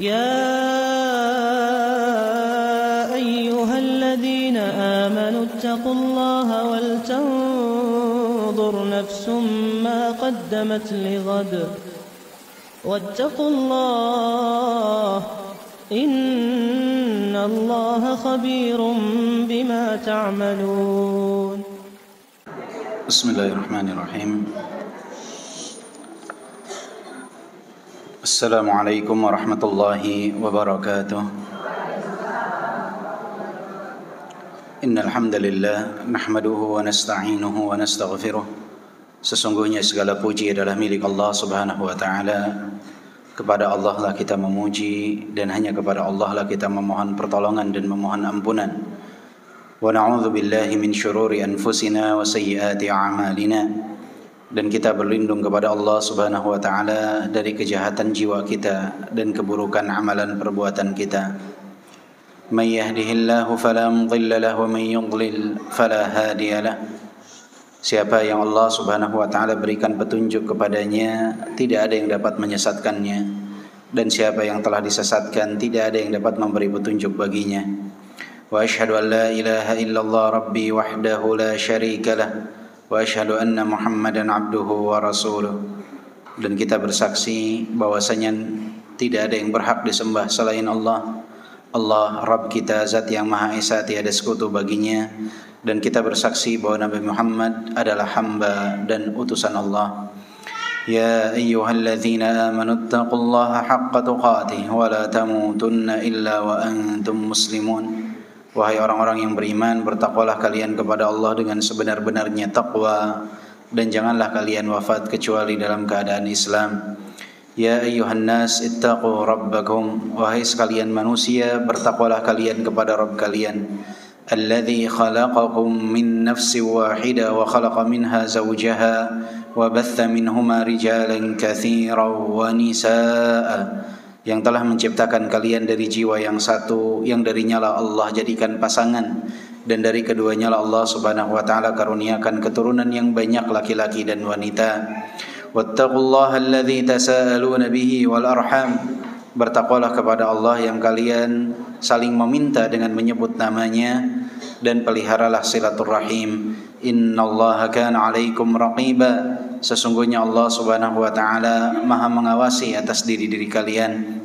يا أيها الذين آمنوا اتقوا الله ولتنظر نفس ما قدمت لغد واتقوا الله إن الله خبير بما تعملون. بسم الله الرحمن الرحيم. السلام عليكم ورحمة الله وبركاته. إن الحمد لله نحمده ونستعينه ونستغفره. Sesungguhnya segala puji adalah milik Allah Subhanahu wa taala. Kepada Allah lah kita memuji dan hanya kepada Allah lah kita memohon pertolongan dan memohon ampunan. Wa na'udzu billahi min syururi anfusina wa sayyiati a'malina. Dan kita berlindung kepada Allah Subhanahu wa taala dari kejahatan jiwa kita dan keburukan amalan perbuatan kita. May yahdihillahu fala mudilla lahu wa may yudlil fala hadiya lahu. Siapa yang Allah Subhanahu wa taala berikan petunjuk kepadanya, tidak ada yang dapat menyesatkannya, dan siapa yang telah disesatkan, tidak ada yang dapat memberi petunjuk baginya. Wa asyhadu an la ilaha illallah rabbi wahdahu la syarika lah wa asyhadu anna Muhammadan abduhu wa rasuluh. Dan kita bersaksi bahwasanya tidak ada yang berhak disembah selain Allah. Allah Rabb kita, zat yang Maha Esa, tiada sekutu baginya. Dan kita bersaksi bahwa Nabi Muhammad adalah hamba dan utusan Allah. Ya ayyuhalladzina amanu taqullaha haqqa tuqatih wa la tamutunna illa wa antum muslimun. Wahai orang-orang yang beriman, bertakwalah kalian kepada Allah dengan sebenar-benarnya takwa, dan janganlah kalian wafat kecuali dalam keadaan Islam. Ya ayyuhan nas ittaqu rabbakum. Wahai sekalian manusia, bertakwalah kalian kepada Rabb kalian. Alladzi khalaqakum min nafsin wahidah wa khalaqa minha zawjaha wa batha minhuma rijalan katsiran wa nisaa. Yang telah menciptakan kalian dari jiwa yang satu, yang darinya lah Allah jadikan pasangan, dan dari keduanya lah Allah Subhanahu wa taala karuniakan keturunan yang banyak laki-laki dan wanita. Wattaqullaha alladzi tasaaluna bihi wal arham. Bertakwalah kepada Allah yang kalian saling meminta dengan menyebut namanya, dan peliharalah silaturrahim. Innallaha kana 'alaikum raqiba. Sesungguhnya Allah Subhanahu wa taala Maha mengawasi atas diri-diri kalian.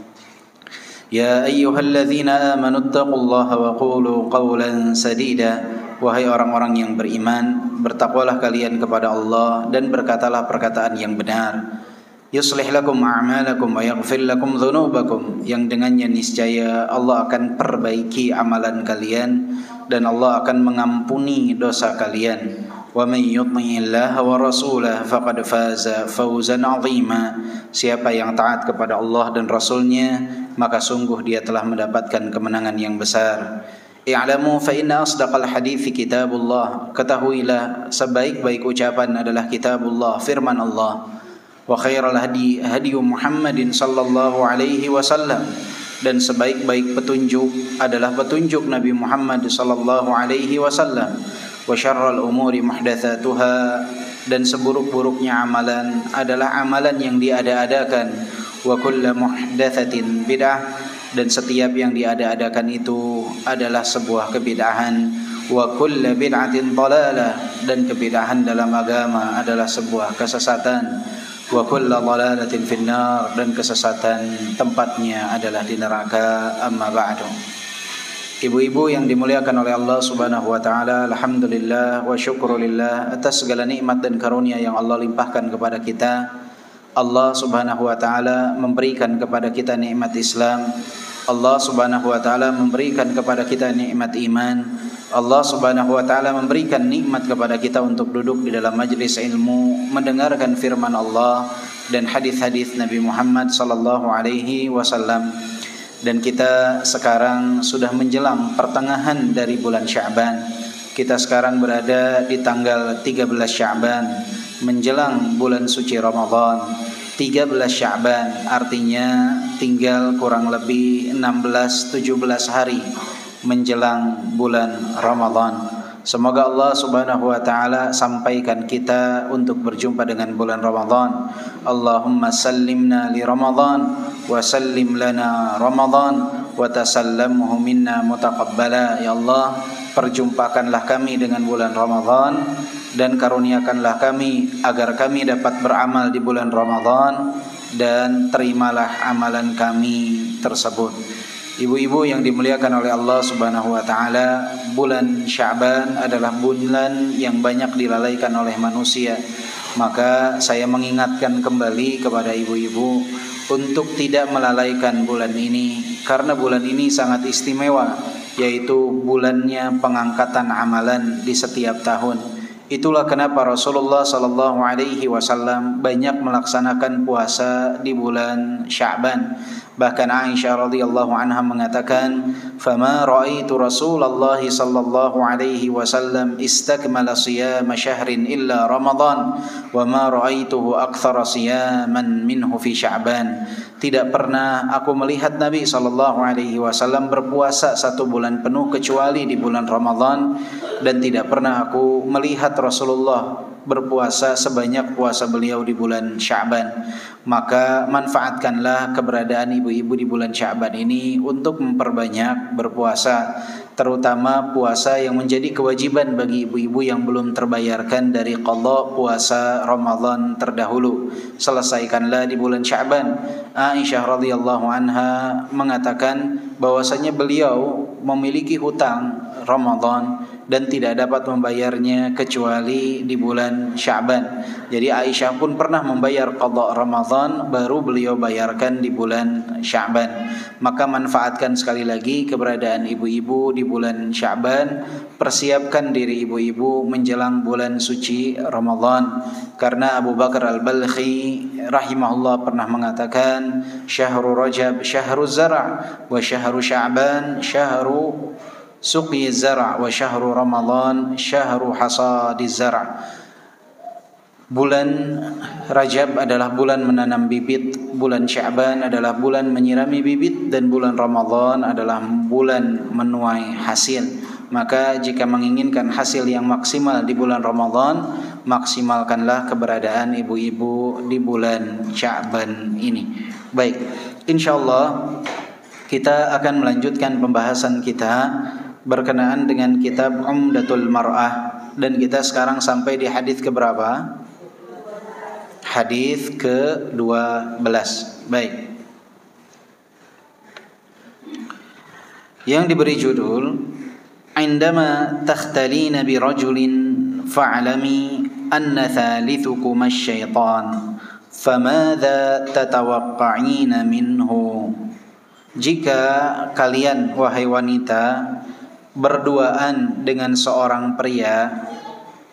Ya ayyuhalladzina amanu taqullaha wa qulu qawlan sadida. Wahai orang-orang yang beriman, bertakwalah kalian kepada Allah dan berkatalah perkataan yang benar. Yuslih lakum a'malakum wa yaghfir lakum dhunubakum. Yang dengannya niscaya Allah akan perbaiki amalan kalian dan Allah akan mengampuni dosa kalian. Wa may yuti'illaha wa rasulahu faqad faza fawzan 'azima. Siapa yang taat kepada Allah dan Rasulnya, maka sungguh dia telah mendapatkan kemenangan yang besar. I'lamu fa inna asdaqal hadithi kitabullah. Ketahuilah sebaik-baik ucapan adalah kitabullah, firman Allah. Wa khairal hadi hadi Muhammadin sallallahu alaihi wasallam. Dan sebaik-baik petunjuk adalah petunjuk Nabi Muhammad sallallahu alaihi wasallam. Wa syarrul umuri muhdatsatuha. Dan seburuk-buruknya amalan adalah amalan yang diada-adakan. Wa kullu muhdatsatin bid'ah. Dan setiap yang diada-adakan itu adalah sebuah kebid'ahan. Wa kullu bid'atin dhalalah. Dan kebid'ahan dalam agama adalah sebuah kesesatan. Wa kullu dhalalatin finnar. Dan kesesatan tempatnya adalah di neraka. Amma ba'du. Ibu-ibu yang dimuliakan oleh Allah Subhanahu wa taala, alhamdulillah wa syukrulillah atas segala nikmat dan karunia yang Allah limpahkan kepada kita. Allah Subhanahu wa taala memberikan kepada kita nikmat Islam. Allah Subhanahu wa taala memberikan kepada kita nikmat iman. Allah Subhanahu wa taala memberikan nikmat kepada kita untuk duduk di dalam majlis ilmu, mendengarkan firman Allah dan hadis-hadis Nabi Muhammad sallallahu alaihi wasallam. Dan kita sekarang sudah menjelang pertengahan dari bulan Sya'ban. Kita sekarang berada di tanggal 13 Sya'ban, menjelang bulan suci Ramadan. 13 Sya'ban artinya tinggal kurang lebih 16-17 hari menjelang bulan Ramadan. Semoga Allah Subhanahu wa taala sampaikan kita untuk berjumpa dengan bulan Ramadan. Allahumma sallimna li Ramadan wa sallim lana Ramadan wa tasallamhu minna mutaqabbala. Ya Allah, perjumpakanlah kami dengan bulan Ramadan dan karuniakanlah kami agar kami dapat beramal di bulan Ramadan dan terimalah amalan kami tersebut. Ibu-ibu yang dimuliakan oleh Allah Subhanahu wa taala, bulan Sya'ban adalah bulan yang banyak dilalaikan oleh manusia. Maka saya mengingatkan kembali kepada ibu-ibu untuk tidak melalaikan bulan ini, karena bulan ini sangat istimewa, yaitu bulannya pengangkatan amalan di setiap tahun. Itulah kenapa Rasulullah sallallahu alaihi wasallam banyak melaksanakan puasa di bulan Sya'ban. Bahkan Aisyah radhiyallahu anha mengatakan, "Fama ra'aitu Rasulullah sallallahu alaihi wasallam istakmala siyama syahrin illa Ramadan, wa ma ra'aituhu aktsara siyaman minhu fi Sya'ban." Tidak pernah aku melihat Nabi sallallahu alaihi wasallam berpuasa satu bulan penuh kecuali di bulan Ramadan, dan tidak pernah aku melihat Rasulullah berpuasa sebanyak puasa beliau di bulan Sya'ban. Maka manfaatkanlah keberadaan ibu-ibu di bulan Sya'ban ini untuk memperbanyak berpuasa, terutama puasa yang menjadi kewajiban bagi ibu-ibu yang belum terbayarkan dari qadha puasa Ramadan terdahulu. Selesaikanlah di bulan Sya'ban. Aisyah radhiyallahu anha mengatakan bahwasanya beliau memiliki hutang Ramadan dan tidak dapat membayarnya kecuali di bulan Sya'ban. Jadi Aisyah pun pernah membayar qadha Ramadan, baru beliau bayarkan di bulan Sya'ban. Maka manfaatkan sekali lagi keberadaan ibu-ibu di bulan Sya'ban. Persiapkan diri ibu-ibu menjelang bulan suci Ramadan. Karena Abu Bakar Al-Balkhi rahimahullah pernah mengatakan, "Syahrul Rajab syahrul zara' wa syahrul Sya'ban syahrul suqi zara' wa syahru Ramadan syahru hasadi zara'." Bulan Rajab adalah bulan menanam bibit, bulan Sya'ban adalah bulan menyirami bibit, dan bulan Ramadan adalah bulan menuai hasil. Maka jika menginginkan hasil yang maksimal di bulan Ramadan, maksimalkanlah keberadaan ibu-ibu di bulan Sya'ban ini. Baik, insyaallah kita akan melanjutkan pembahasan kita berkenaan dengan kitab Umdatul Mar'ah, dan kita sekarang sampai di hadis keberapa? Hadis ke-12. Baik. Yang diberi judul, "Indama takhtalina bi rajulin fa'lami anna thalithukum asy-syaitan, famadza tatawaqqa'ina minhu." Jika kalian wahai wanita berduaan dengan seorang pria,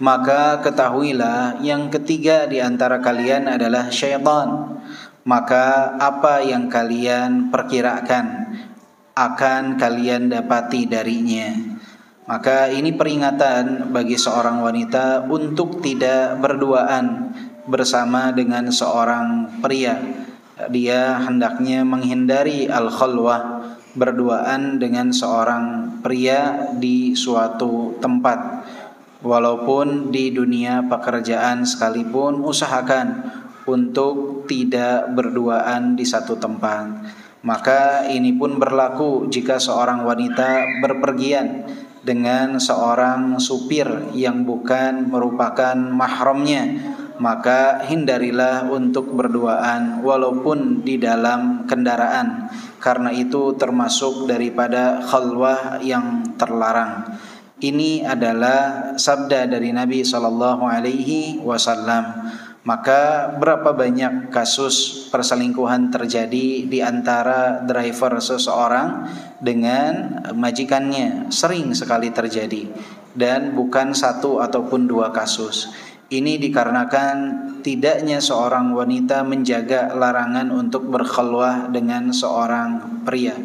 maka ketahuilah yang ketiga di antara kalian adalah syaitan. Maka apa yang kalian perkirakan akan kalian dapati darinya. Maka ini peringatan bagi seorang wanita untuk tidak berduaan bersama dengan seorang pria. Dia hendaknya menghindari al-khalwah, berduaan dengan seorang pria di suatu tempat. Walaupun di dunia pekerjaan sekalipun, usahakan untuk tidak berduaan di satu tempat. Maka ini pun berlaku jika seorang wanita berpergian dengan seorang supir yang bukan merupakan mahramnya, maka hindarilah untuk berduaan walaupun di dalam kendaraan, karena itu termasuk daripada khalwah yang terlarang. Ini adalah sabda dari Nabi sallallahu alaihi wasallam. Maka berapa banyak kasus perselingkuhan terjadi di antara driver seseorang dengan majikannya, sering sekali terjadi, dan bukan satu ataupun dua kasus. Ini dikarenakan tidaknya seorang wanita menjaga larangan untuk berkhalwah dengan seorang pria.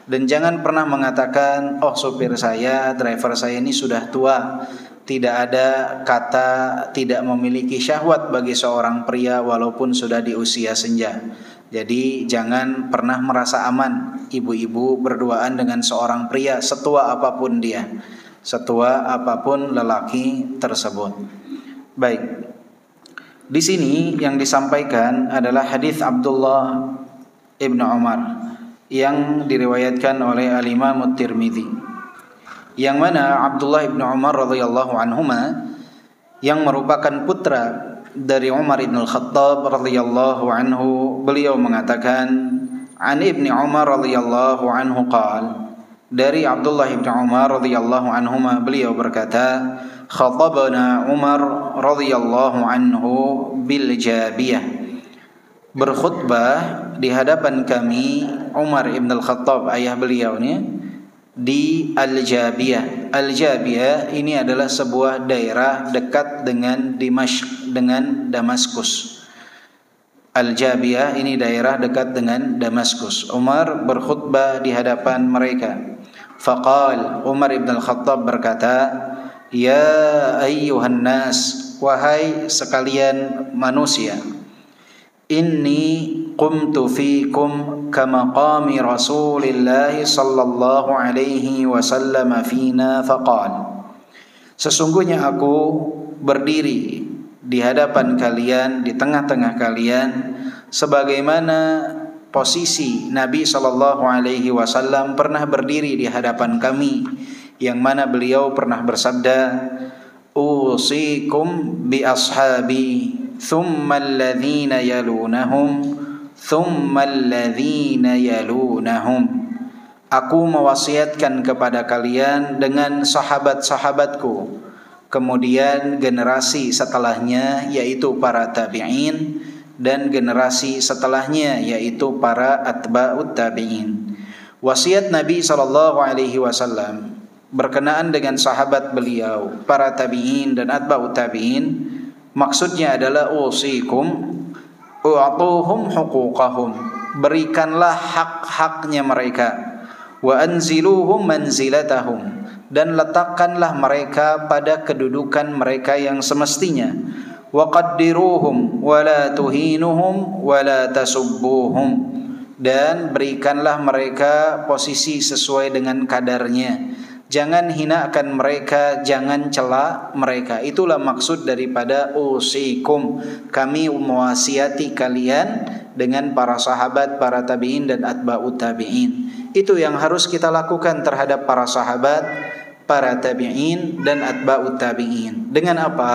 Dan jangan pernah mengatakan, "Oh, supir saya, driver saya ini sudah tua." Tidak ada kata tidak memiliki syahwat bagi seorang pria walaupun sudah di usia senja. Jadi jangan pernah merasa aman ibu-ibu berduaan dengan seorang pria setua apapun dia. setua apapun lelaki tersebut. Baik. Di sini yang disampaikan adalah hadis Abdullah ibn Umar yang diriwayatkan oleh Al-Imam At-Tirmidzi, yang mana Abdullah ibn Umar radhiyallahu anhuma yang merupakan putra dari Umar ibn Al-Khattab radhiyallahu anhu, beliau mengatakan, an Ibni Umar radhiyallahu anhu qala, dari Abdullah ibn Umar radhiyallahu anhuma beliau berkata, khatabana Umar radhiyallahu anhu bil Jabiyah, berkhutbah di hadapan kami Umar ibn Al-Khattab, ayah beliau ini, di Al-Jabiyah. Al-Jabiyah ini adalah sebuah daerah dekat dengan Dimashq, dengan Damaskus. Al-Jabiyah ini daerah dekat dengan Damaskus. Umar berkhutbah di hadapan mereka. Faqal, Umar ibn Al-Khattab berkata, ya ayyuhan nas, wahai sekalian manusia, inni qumtu fikum kamaqami Rasulillah sallallahu alaihi wasallam fina faqal, sesungguhnya aku berdiri di hadapan kalian, di tengah-tengah kalian, sebagaimana posisi Nabi sallallahu alaihi wasallam pernah berdiri di hadapan kami, yang mana beliau pernah bersabda, usikum bi ashabi thumma alladhina yalunahum thumma alladhina yalunahum, aku mewasiatkan kepada kalian dengan sahabat-sahabatku, kemudian generasi setelahnya yaitu para tabi'in, dan generasi setelahnya yaitu para atba'ut tabi'in. Wasiat Nabi SAW berkenaan dengan sahabat beliau, para tabi'in dan atba'ut tabi'in, maksudnya adalah usikum u'atuhum huquqahum, berikanlah hak-haknya mereka, wa anziluhum manzilatahum, dan letakkanlah mereka pada kedudukan mereka yang semestinya, wa qaddiruhum wa la tuhinuhum wa la tasubbuhum, dan berikanlah mereka posisi sesuai dengan kadarnya, jangan hinakan mereka, jangan cela mereka. Itulah maksud daripada usikum, kami mewasiati kalian dengan para sahabat, para tabi'in dan atba'ut tabi'in. Itu yang harus kita lakukan terhadap para sahabat, para tabi'in dan atba'ut tabi'in. Dengan apa?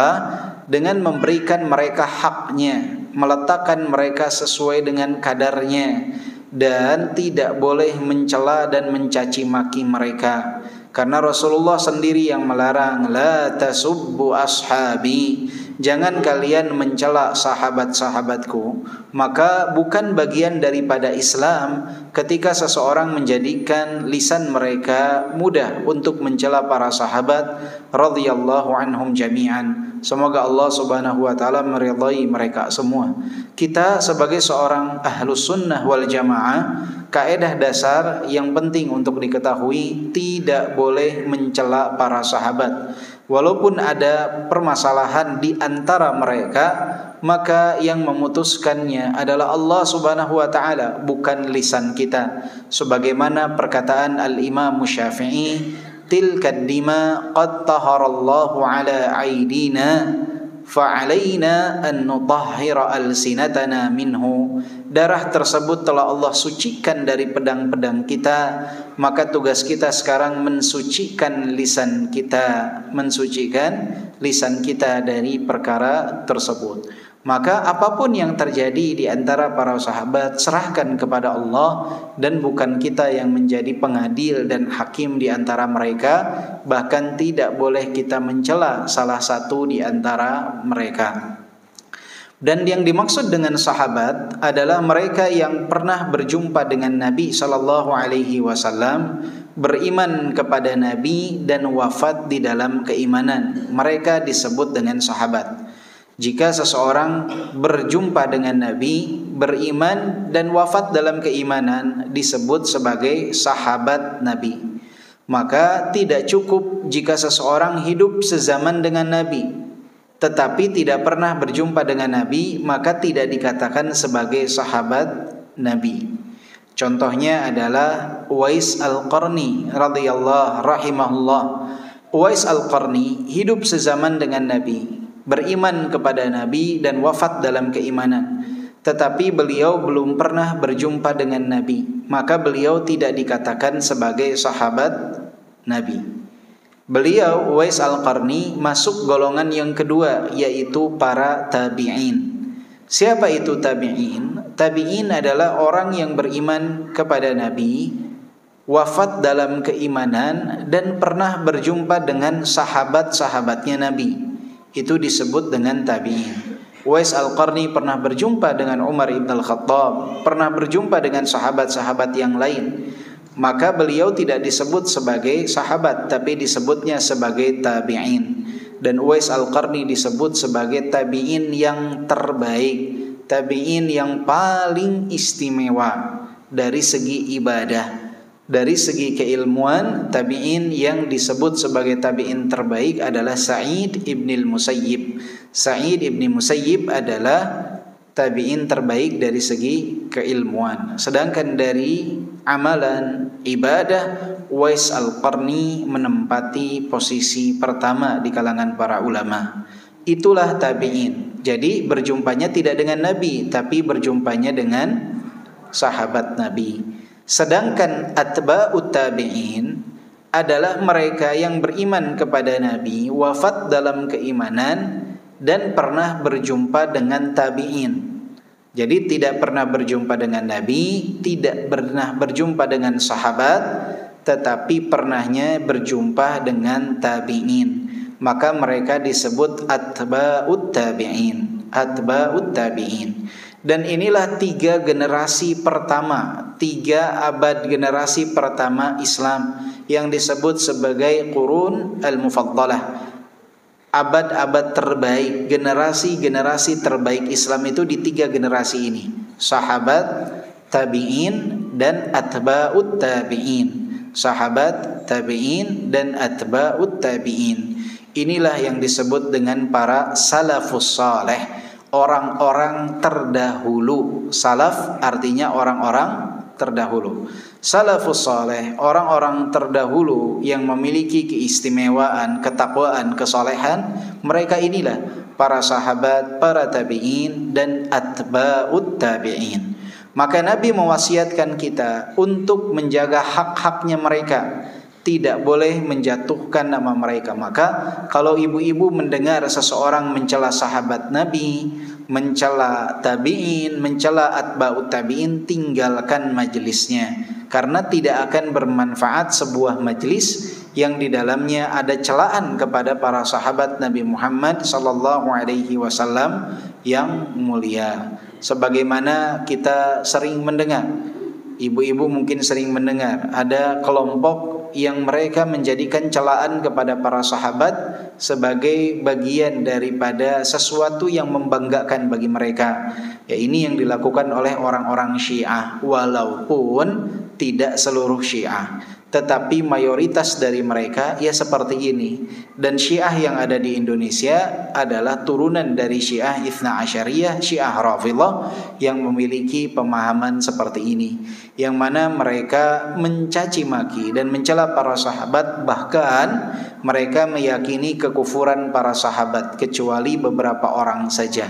Dengan memberikan mereka haknya, meletakkan mereka sesuai dengan kadarnya, dan tidak boleh mencela dan mencaci maki mereka. Karena Rasulullah sendiri yang melarang, la tasubbu ashabi, jangan kalian mencela sahabat-sahabatku. Maka bukan bagian daripada Islam ketika seseorang menjadikan lisan mereka mudah untuk mencela para sahabat radhiyallahu anhum jami'an. Semoga Allah Subhanahu wa taala meridai mereka semua. Kita sebagai seorang ahlus sunnah wal jamaah, kaedah dasar yang penting untuk diketahui, tidak boleh mencela para sahabat. Walaupun ada permasalahan di antara mereka, maka yang memutuskannya adalah Allah Subhanahu wa taala, bukan lisan kita. Sebagaimana perkataan Al-Imam Syafi'i, tilka dima qad taharallahu ala aidina fa'alaina an nutahhira alsinatana minhu, darah tersebut telah Allah sucikan dari pedang-pedang kita, maka tugas kita sekarang mensucikan lisan kita, mensucikan lisan kita dari perkara tersebut. Maka apapun yang terjadi di antara para sahabat, serahkan kepada Allah, dan bukan kita yang menjadi pengadil dan hakim di antara mereka. Bahkan tidak boleh kita mencela salah satu di antara mereka. Dan yang dimaksud dengan sahabat adalah mereka yang pernah berjumpa dengan Nabi SAW, beriman kepada Nabi dan wafat di dalam keimanan. Mereka disebut dengan sahabat. Jika seseorang berjumpa dengan Nabi, beriman dan wafat dalam keimanan, disebut sebagai sahabat Nabi. Maka tidak cukup jika seseorang hidup sezaman dengan Nabi tetapi tidak pernah berjumpa dengan Nabi, maka tidak dikatakan sebagai sahabat Nabi. Contohnya adalah Uwais Al-Qarni radhiyallahu rahimahullah, Uwais Al-Qarni hidup sezaman dengan Nabi, beriman kepada Nabi dan wafat dalam keimanan. Tetapi beliau belum pernah berjumpa dengan Nabi, maka beliau tidak dikatakan sebagai sahabat Nabi. Beliau Uwais Al-Qarni masuk golongan yang kedua, yaitu para tabi'in. Siapa itu tabi'in? Tabi'in adalah orang yang beriman kepada Nabi, wafat dalam keimanan, dan pernah berjumpa dengan sahabat-sahabatnya Nabi. Itu disebut dengan tabi'in. Uwais Al-Qarni pernah berjumpa dengan Umar ibn Al-Khattab, pernah berjumpa dengan sahabat-sahabat yang lain. Maka beliau tidak disebut sebagai sahabat, tapi disebutnya sebagai tabi'in. Dan Uwais Al-Qarni disebut sebagai tabi'in yang terbaik, tabi'in yang paling istimewa dari segi ibadah. Dari segi keilmuan, tabi'in yang disebut sebagai tabi'in terbaik adalah Sa'id ibn al-Musayyib. Sa'id ibn Musayyib adalah tabi'in terbaik dari segi keilmuan. Sedangkan dari amalan ibadah, Uwais Al-Qarni menempati posisi pertama di kalangan para ulama. Itulah tabi'in. Jadi berjumpanya tidak dengan Nabi, tapi berjumpanya dengan sahabat Nabi. Sedangkan atba'ut tabi'in adalah mereka yang beriman kepada Nabi, wafat dalam keimanan, dan pernah berjumpa dengan tabi'in. Jadi tidak pernah berjumpa dengan Nabi, tidak pernah berjumpa dengan sahabat, tetapi pernahnya berjumpa dengan tabi'in. Maka mereka disebut atba'ut tabi'in. Atba'ut tabi'in. Dan inilah 3 generasi pertama, 3 abad generasi pertama Islam yang disebut sebagai Qurun Al-Mufaddalah. Abad-abad terbaik, generasi-generasi terbaik Islam itu di 3 generasi ini. Sahabat, tabi'in, dan atba'ut tabi'in. Sahabat, tabi'in, dan atba'ut tabi'in. Inilah yang disebut dengan para salafus saleh, orang-orang terdahulu. Salaf artinya orang-orang terdahulu. Salafus saleh, orang-orang terdahulu yang memiliki keistimewaan, ketakwaan, kesolehan. Mereka inilah para sahabat, para tabi'in, dan atba'ut tabi'in. Maka Nabi mewasiatkan kita untuk menjaga hak-haknya mereka, tidak boleh menjatuhkan nama mereka. Maka kalau ibu-ibu mendengar seseorang mencela sahabat Nabi, mencela tabi'in, mencela atba'ut tabi'in, tinggalkan majelisnya, karena tidak akan bermanfaat sebuah majelis yang di dalamnya ada celaan kepada para sahabat Nabi Muhammad sallallahu alaihi wasallam yang mulia. Sebagaimana kita sering mendengar, ibu-ibu mungkin sering mendengar ada kelompok yang mereka menjadikan celaan kepada para sahabat sebagai bagian daripada sesuatu yang membanggakan bagi mereka. Ya, ini yang dilakukan oleh orang-orang Syiah, walaupun tidak seluruh Syiah, tetapi mayoritas dari mereka ya seperti ini. Dan Syiah yang ada di Indonesia adalah turunan dari Syiah Itsna Asyariyah, Syiah Rafidhah yang memiliki pemahaman seperti ini, yang mana mereka mencaci maki dan mencela para sahabat, bahkan mereka meyakini kekufuran para sahabat kecuali beberapa orang saja.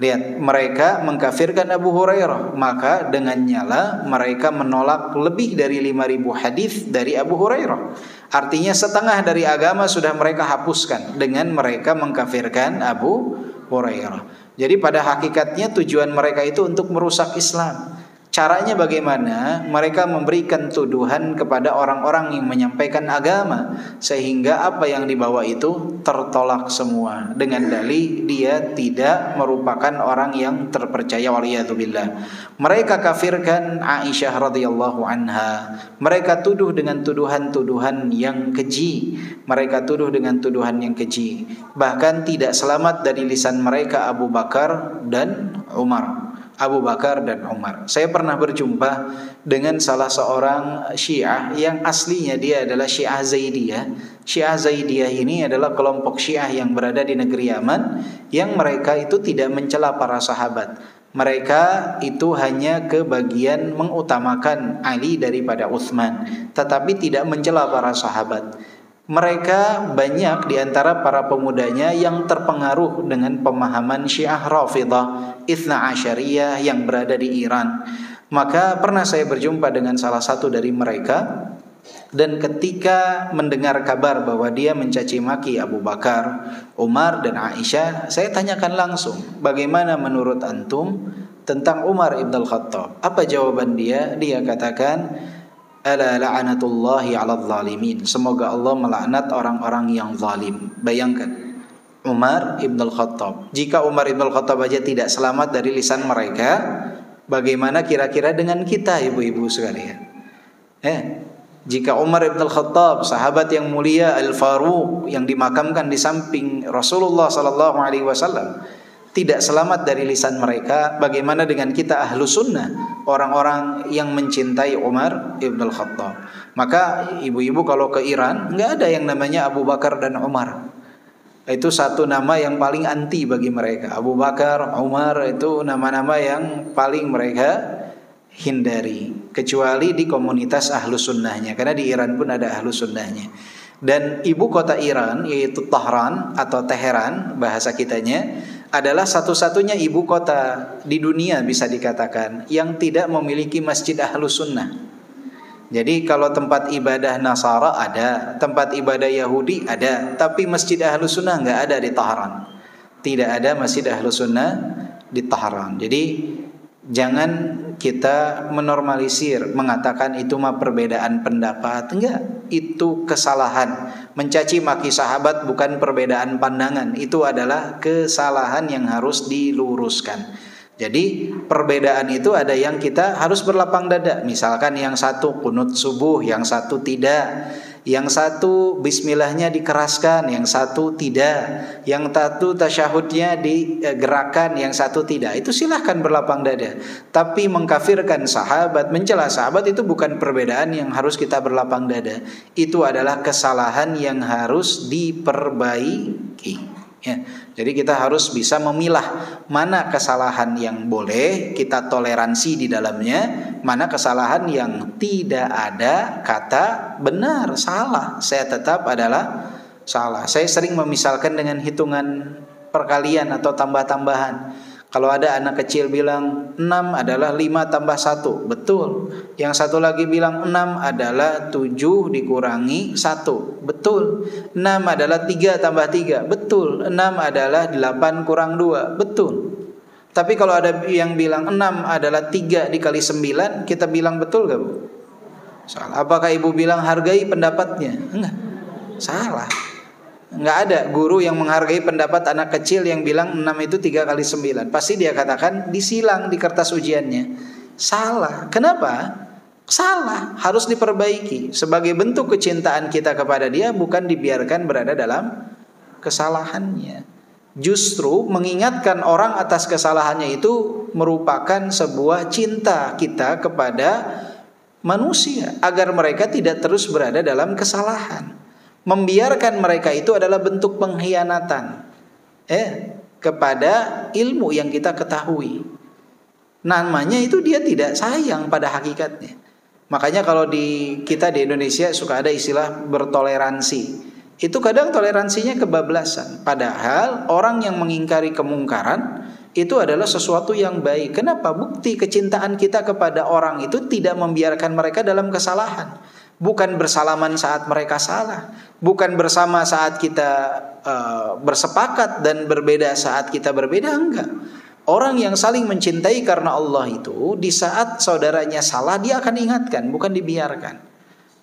Lihat, mereka mengkafirkan Abu Hurairah, maka dengan nyala mereka menolak lebih dari 5.000 hadis dari Abu Hurairah. Artinya setengah dari agama sudah mereka hapuskan dengan mereka mengkafirkan Abu Hurairah. Jadi pada hakikatnya tujuan mereka itu untuk merusak Islam. Caranya bagaimana? Mereka memberikan tuduhan kepada orang-orang yang menyampaikan agama, sehingga apa yang dibawa itu tertolak semua dengan dalih dia tidak merupakan orang yang terpercaya, waliyadzubillah. Mereka kafirkan Aisyah radhiyallahu anha. Mereka tuduh dengan tuduhan-tuduhan yang keji. Mereka tuduh dengan tuduhan yang keji. Bahkan tidak selamat dari lisan mereka Abu Bakar dan Umar. Abu Bakar dan Umar. Saya pernah berjumpa dengan salah seorang Syiah yang aslinya dia adalah Syiah Zaidiyah. Syiah Zaidiyah ini adalah kelompok Syiah yang berada di negeri Yaman, yang mereka itu tidak mencela para sahabat. Mereka itu hanya kebagian mengutamakan Ali daripada Utsman, tetapi tidak mencela para sahabat. mereka banyak di antara para pemudanya yang terpengaruh dengan pemahaman Syiah Rafidhah Itsna Asyariyah yang berada di Iran. Maka pernah saya berjumpa dengan salah satu dari mereka, dan ketika mendengar kabar bahwa dia mencaci maki Abu Bakar, Umar dan Aisyah, saya tanyakan langsung, bagaimana menurut antum tentang Umar ibn al-Khattab? Apa jawaban dia? Dia katakan, ala la'anatullahi 'alal zalimin. Semoga Allah melaknat orang-orang yang zalim. Bayangkan, Umar ibn al-Khattab. Jika Umar ibn al-Khattab aja tidak selamat dari lisan mereka, bagaimana kira-kira dengan kita, ibu-ibu sekalian? Jika Umar ibn al-Khattab, sahabat yang mulia Al-Faruq yang dimakamkan di samping Rasulullah sallallahu alaihi wasallam, tidak selamat dari lisan mereka, bagaimana dengan kita ahlu sunnah, orang-orang yang mencintai Umar ibn al-Khattab? Maka ibu-ibu kalau ke Iran, nggak ada yang namanya Abu Bakar dan Umar. Itu satu nama yang paling anti bagi mereka. Abu Bakar, Umar itu nama-nama yang paling mereka hindari, kecuali di komunitas ahlu sunnahnya, karena di Iran pun ada ahlu sunnahnya. Dan ibu kota Iran, yaitu Tehran atau Teheran bahasa kitanya, adalah satu-satunya ibu kota di dunia bisa dikatakan yang tidak memiliki masjid ahlu sunnah. Jadi kalau tempat ibadah Nasara ada, tempat ibadah Yahudi ada, tapi masjid ahlu sunnah nggak ada di Tehran. Tidak ada masjid ahlu sunnah di Tehran. Jadi jangan kita menormalisir, mengatakan itu mah perbedaan pendapat. Enggak, itu kesalahan. Mencaci maki sahabat bukan perbedaan pandangan, itu adalah kesalahan yang harus diluruskan. Jadi perbedaan itu ada yang kita harus berlapang dada. Misalkan yang satu kunut subuh, yang satu tidak. Yang satu bismillahnya dikeraskan, yang satu tidak. Yang satu tasyahudnya digerakkan, yang satu tidak. Itu silahkan berlapang dada. Tapi mengkafirkan sahabat, mencela sahabat, itu bukan perbedaan yang harus kita berlapang dada. Itu adalah kesalahan yang harus diperbaiki. Ya, jadi kita harus bisa memilah mana kesalahan yang boleh kita toleransi di dalamnya, mana kesalahan yang tidak ada kata benar, salah, saya tetap adalah salah. Saya sering memisalkan dengan hitungan perkalian atau tambah-tambahan. Kalau ada anak kecil bilang 6 adalah 5 tambah 1, betul. Yang satu lagi bilang 6 adalah 7 dikurangi 1, betul. 6 adalah 3 tambah 3, betul. 6 adalah 8 kurang 2, betul. Tapi kalau ada yang bilang 6 adalah 3 dikali 9, kita bilang betul gak, Bu? Salah. Apakah ibu bilang hargai pendapatnya? Enggak, salah. Enggak ada guru yang menghargai pendapat anak kecil yang bilang 6 itu 3 kali 9. Pasti dia katakan disilang di kertas ujiannya. Salah. Kenapa? Salah. Harus diperbaiki. Sebagai bentuk kecintaan kita kepada dia, bukan dibiarkan berada dalam kesalahannya. Justru mengingatkan orang atas kesalahannya itu merupakan sebuah cinta kita kepada manusia, agar mereka tidak terus berada dalam kesalahan. Membiarkan mereka itu adalah bentuk pengkhianatan kepada ilmu yang kita ketahui. Namanya itu dia tidak sayang pada hakikatnya. Makanya kalau kita di Indonesia suka ada istilah bertoleransi. Itu kadang toleransinya kebablasan. Padahal orang yang mengingkari kemungkaran itu adalah sesuatu yang baik. Kenapa? Bukti kecintaan kita kepada orang itu tidak membiarkan mereka dalam kesalahan. Bukan bersalaman saat mereka salah, bukan bersama saat kita bersepakat dan berbeda saat kita berbeda, enggak. Orang yang saling mencintai karena Allah itu di saat saudaranya salah dia akan ingatkan, bukan dibiarkan.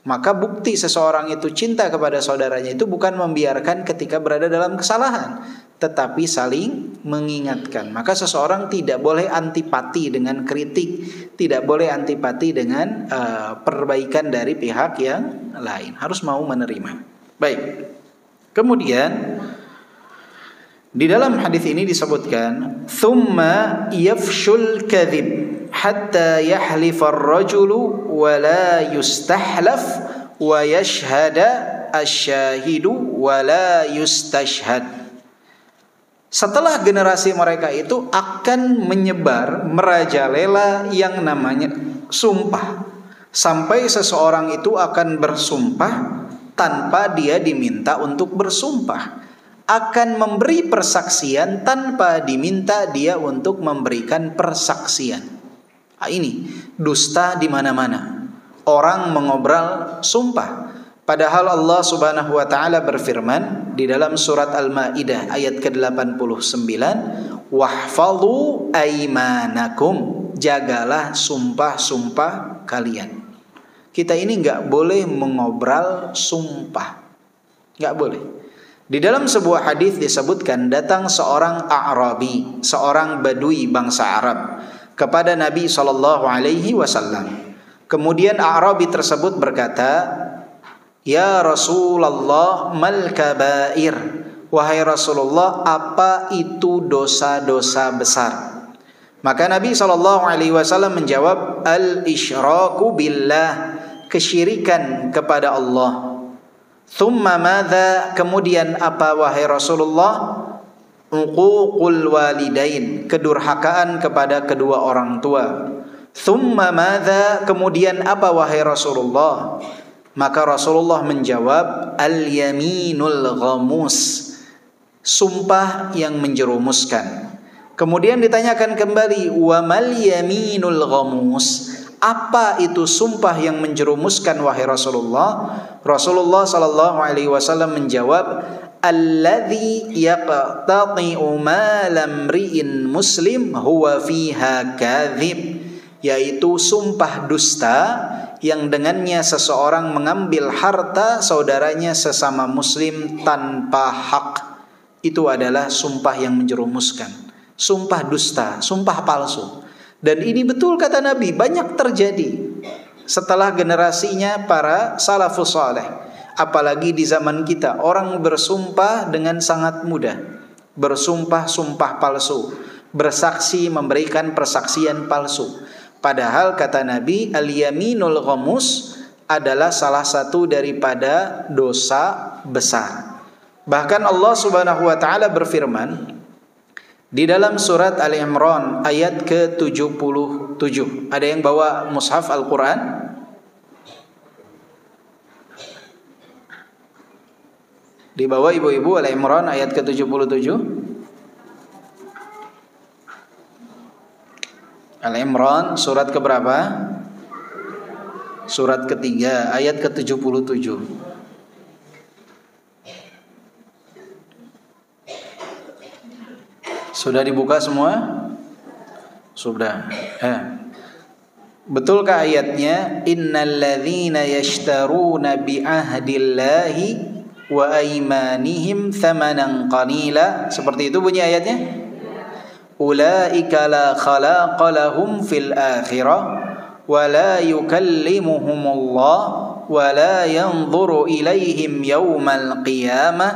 Maka bukti seseorang itu cinta kepada saudaranya itu bukan membiarkan ketika berada dalam kesalahan, tetapi saling mengingatkan. Maka seseorang tidak boleh antipati dengan kritik, tidak boleh antipati dengan perbaikan dari pihak yang lain, harus mau menerima. Baik. Kemudian di dalam hadis ini disebutkan, "Tsumma yafshul kadhib hatta yahlifa ar-rajulu wa la yustahlaf wa yashhada asy-syahidu wa la yustashhad." Setelah generasi mereka itu akan menyebar, merajalela yang namanya sumpah, sampai seseorang itu akan bersumpah tanpa dia diminta untuk bersumpah, akan memberi persaksian tanpa diminta dia untuk memberikan persaksian. Ini dusta di mana-mana. Orang mengobrol sumpah. Padahal Allah Subhanahu wa taala berfirman di dalam surat Al-Maidah ayat ke-89, "Wahfadhu aimanakum." Jagalah sumpah-sumpah kalian. Kita ini enggak boleh mengobrol sumpah. Enggak boleh. Di dalam sebuah hadis disebutkan datang seorang A'rabi, seorang Badui bangsa Arab kepada Nabi SAW. Kemudian A'rabi tersebut berkata, "Ya Rasulullah, mal kabair?" Wahai Rasulullah, apa itu dosa-dosa besar? Maka Nabi SAW menjawab, al-isyraku billah, kesyirikan kepada Allah. Thumma madza, kemudian apa wahai Rasulullah? Uququl walidain, kedurhakaan kepada kedua orang tua. Thumma madza, kemudian apa wahai Rasulullah? Maka Rasulullah menjawab, al-yaminul ghamus, sumpah yang menjerumuskan. Kemudian ditanyakan kembali, wa mal yaminul ghamus, apa itu sumpah yang menjerumuskan wahai Rasulullah? Rasulullah sallallahu alaihi wasallam menjawab, alladzi yaqtati'u malam ri'in muslim huwa fiha kadzib, yaitu sumpah dusta yang dengannya seseorang mengambil harta saudaranya sesama muslim tanpa hak. Itu adalah sumpah yang menjerumuskan, sumpah dusta, sumpah palsu. Dan ini betul kata Nabi, banyak terjadi setelah generasinya para salafus saleh. Apalagi di zaman kita, orang bersumpah dengan sangat mudah, bersumpah-sumpah palsu, bersaksi memberikan persaksian palsu. Padahal kata Nabi, al-yaminul ghamus adalah salah satu daripada dosa besar. Bahkan Allah Subhanahu wa taala berfirman di dalam surat Ali Imran ayat ke-77. Ada yang bawa mushaf Al-Quran? Di bawah ibu-ibu, Ali Imran ayat ke-77. Al-Imran surat keberapa? Surat ketiga ayat ke-77. Sudah dibuka semua? Sudah. Betulkah ayatnya? Innalladzina yashtaruna bi'ahdillahi wa aymanihim thamanan qalila. Seperti itu bunyi ayatnya? Ulaika la khalaqa lahum fil akhirah wa la yukallimuhumullah wa la yanzuru ilaihim yawmal qiyamah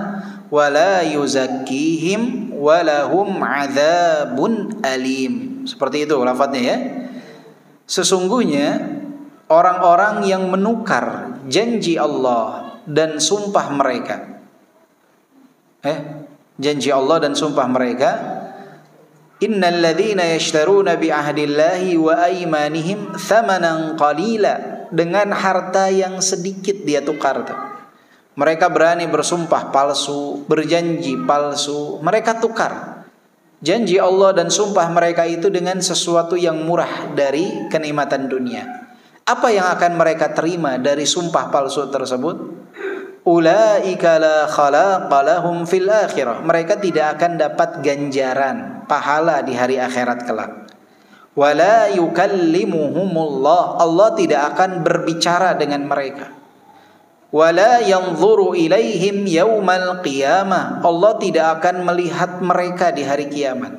wa la yuzakkihim wa lahum adzabun alim. Seperti itu lafadznya ya. Sesungguhnya orang-orang yang menukar janji Allah dan sumpah mereka, janji Allah dan sumpah mereka, innal ladzina yashtaruna bi ahdillahi wa aymanihim thamanan qalila, dengan harta yang sedikit dia tukar tuh. Mereka berani bersumpah palsu, berjanji palsu, mereka tukar janji Allah dan sumpah mereka itu dengan sesuatu yang murah dari kenikmatan dunia. Apa yang akan mereka terima dari sumpah palsu tersebut? Ulaika la khalaqa lahum fil akhirah, mereka tidak akan dapat ganjaran pahala di hari akhirat kelak. Wala yukallimuhumullah, Allah tidak akan berbicara dengan mereka. Wala yanzuru ilaihim yaumal qiyamah, Allah tidak akan melihat mereka di hari kiamat.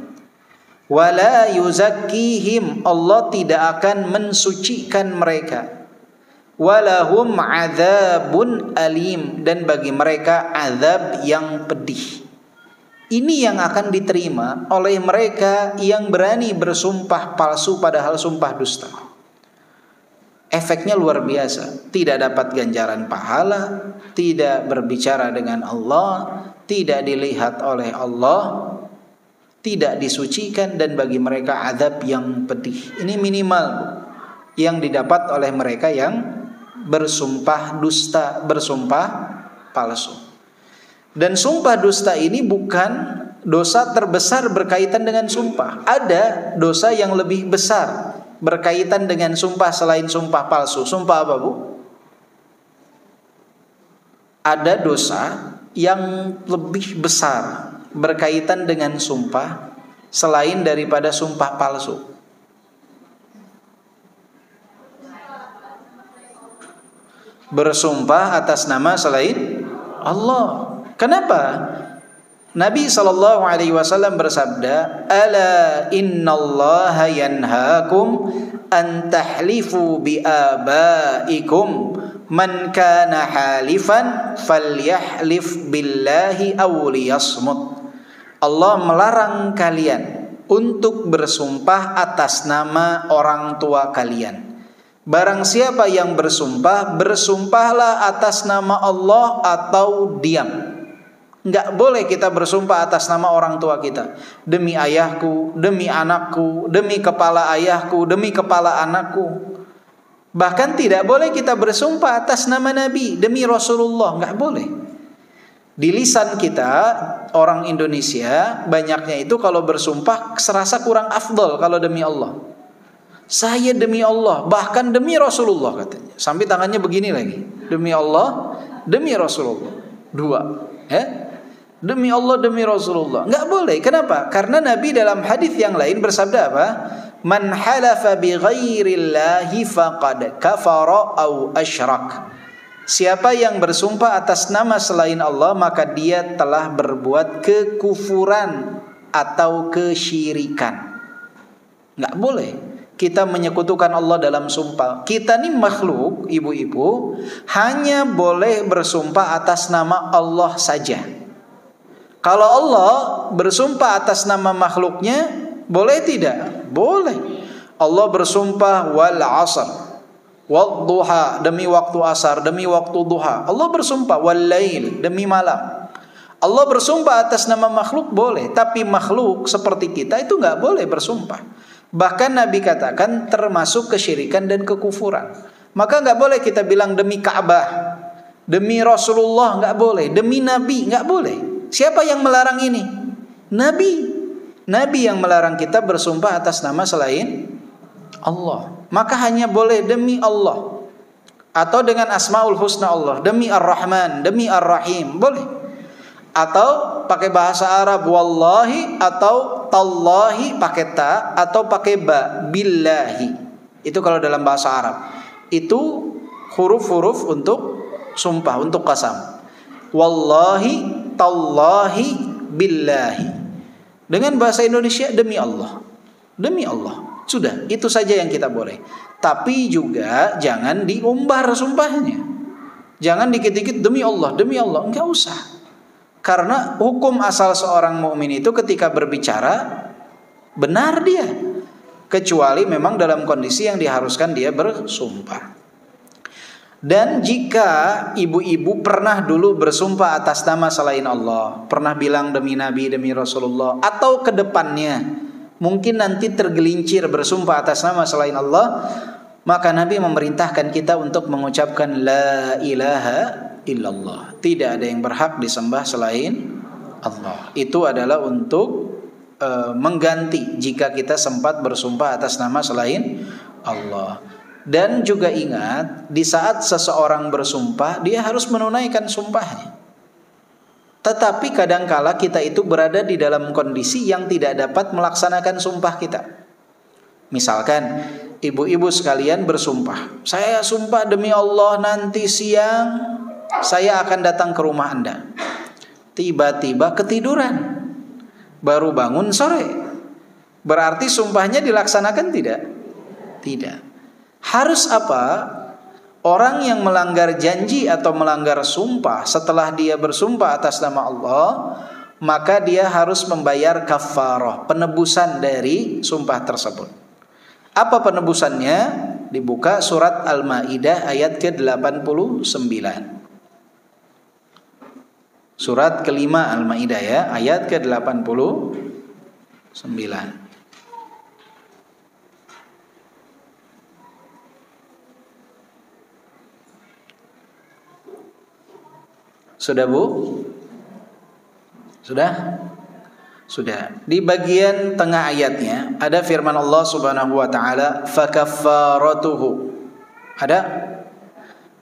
Wala yuzakkihim, Allah tidak akan mensucikan mereka. Walahum adzabun alim, dan bagi mereka azab yang pedih. Ini yang akan diterima oleh mereka yang berani bersumpah palsu padahal sumpah dusta. Efeknya luar biasa, tidak dapat ganjaran pahala, tidak berbicara dengan Allah, tidak dilihat oleh Allah, tidak disucikan, dan bagi mereka azab yang pedih. Ini minimal yang didapat oleh mereka yang bersumpah dusta, bersumpah palsu. Dan sumpah dusta ini bukan dosa terbesar berkaitan dengan sumpah. Ada dosa yang lebih besar berkaitan dengan sumpah selain sumpah palsu. Sumpah apa, Bu? Ada dosa yang lebih besar berkaitan dengan sumpah selain daripada sumpah palsu. Bersumpah atas nama selain Allah. Kenapa? Nabi SAW bersabda, "Ala innallaha yanhaakum an tahlifu bi abaikum man kana halifan falyahlif billahi aw liyasmut." Allah melarang kalian untuk bersumpah atas nama orang tua kalian. Barang siapa yang bersumpah, bersumpahlah atas nama Allah atau diam. Enggak boleh kita bersumpah atas nama orang tua kita. Demi ayahku, demi anakku, demi kepala ayahku, demi kepala anakku. Bahkan tidak boleh kita bersumpah atas nama Nabi, demi Rasulullah. Enggak boleh. Di lisan kita, orang Indonesia, banyaknya itu kalau bersumpah serasa kurang afdol kalau demi Allah. Saya demi Allah, bahkan demi Rasulullah katanya. Sampai tangannya begini lagi. Demi Allah, demi Rasulullah. Dua. Demi Allah, demi Rasulullah. Enggak boleh. Kenapa? Karena Nabi dalam hadis yang lain bersabda apa? Man halafa bi ghairillahi faqad kafara aw asyrak. Siapa yang bersumpah atas nama selain Allah, maka dia telah berbuat kekufuran atau kesyirikan. Enggak boleh kita menyekutukan Allah dalam sumpah. Kita ni makhluk, ibu-ibu, hanya boleh bersumpah atas nama Allah saja. Kalau Allah bersumpah atas nama makhluknya, boleh tidak? Boleh. Allah bersumpah wal asr, wal duha, demi waktu asar, demi waktu duha. Allah bersumpah wal lail, demi malam. Allah bersumpah atas nama makhluk boleh, tapi makhluk seperti kita itu enggak boleh bersumpah. Bahkan Nabi katakan termasuk kesyirikan dan kekufuran. Maka enggak boleh kita bilang demi Ka'bah, demi Rasulullah, enggak boleh, demi Nabi, enggak boleh. Siapa yang melarang ini? Nabi. Nabi yang melarang kita bersumpah atas nama selain Allah. Maka hanya boleh demi Allah, atau dengan asmaul husna Allah, demi Ar-Rahman, demi Ar-Rahim, boleh. Atau pakai bahasa Arab wallahi, atau tallahi pakai ta, atau pakai ba, billahi. Itu kalau dalam bahasa Arab. Itu huruf-huruf untuk sumpah, untuk qasam. Wallahi, tallahi, billahi. Dengan bahasa Indonesia demi Allah. Demi Allah. Sudah, itu saja yang kita boleh. Tapi juga jangan diumbar sumpahnya. Jangan dikit-dikit demi Allah, enggak usah. Karena hukum asal seorang mukmin itu ketika berbicara benar dia, kecuali memang dalam kondisi yang diharuskan dia bersumpah. Dan jika ibu-ibu pernah dulu bersumpah atas nama selain Allah, pernah bilang demi Nabi, demi Rasulullah, atau ke depannya mungkin nanti tergelincir bersumpah atas nama selain Allah, maka Nabi memerintahkan kita untuk mengucapkan la ilaha illallah. Tidak ada yang berhak disembah selain Allah. Itu adalah untuk mengganti jika kita sempat bersumpah atas nama selain Allah. Dan juga ingat, di saat seseorang bersumpah, dia harus menunaikan sumpahnya. Tetapi kadangkala kita itu berada di dalam kondisi yang tidak dapat melaksanakan sumpah kita. Misalkan ibu-ibu sekalian bersumpah, saya sumpah demi Allah nanti siang saya akan datang ke rumah Anda. Tiba-tiba ketiduran, baru bangun sore. Berarti sumpahnya dilaksanakan tidak? Tidak. Harus apa? Orang yang melanggar janji atau melanggar sumpah setelah dia bersumpah atas nama Allah, maka dia harus membayar kafarah, penebusan dari sumpah tersebut. Apa penebusannya? Dibuka surat Al-Maidah ayat ke-89. Surat kelima Al-Maidah ya, ayat ke-89. Sudah Bu? Sudah? Sudah. Di bagian tengah ayatnya ada firman Allah Subhanahu wa taala, fakaffaratuhu. Ada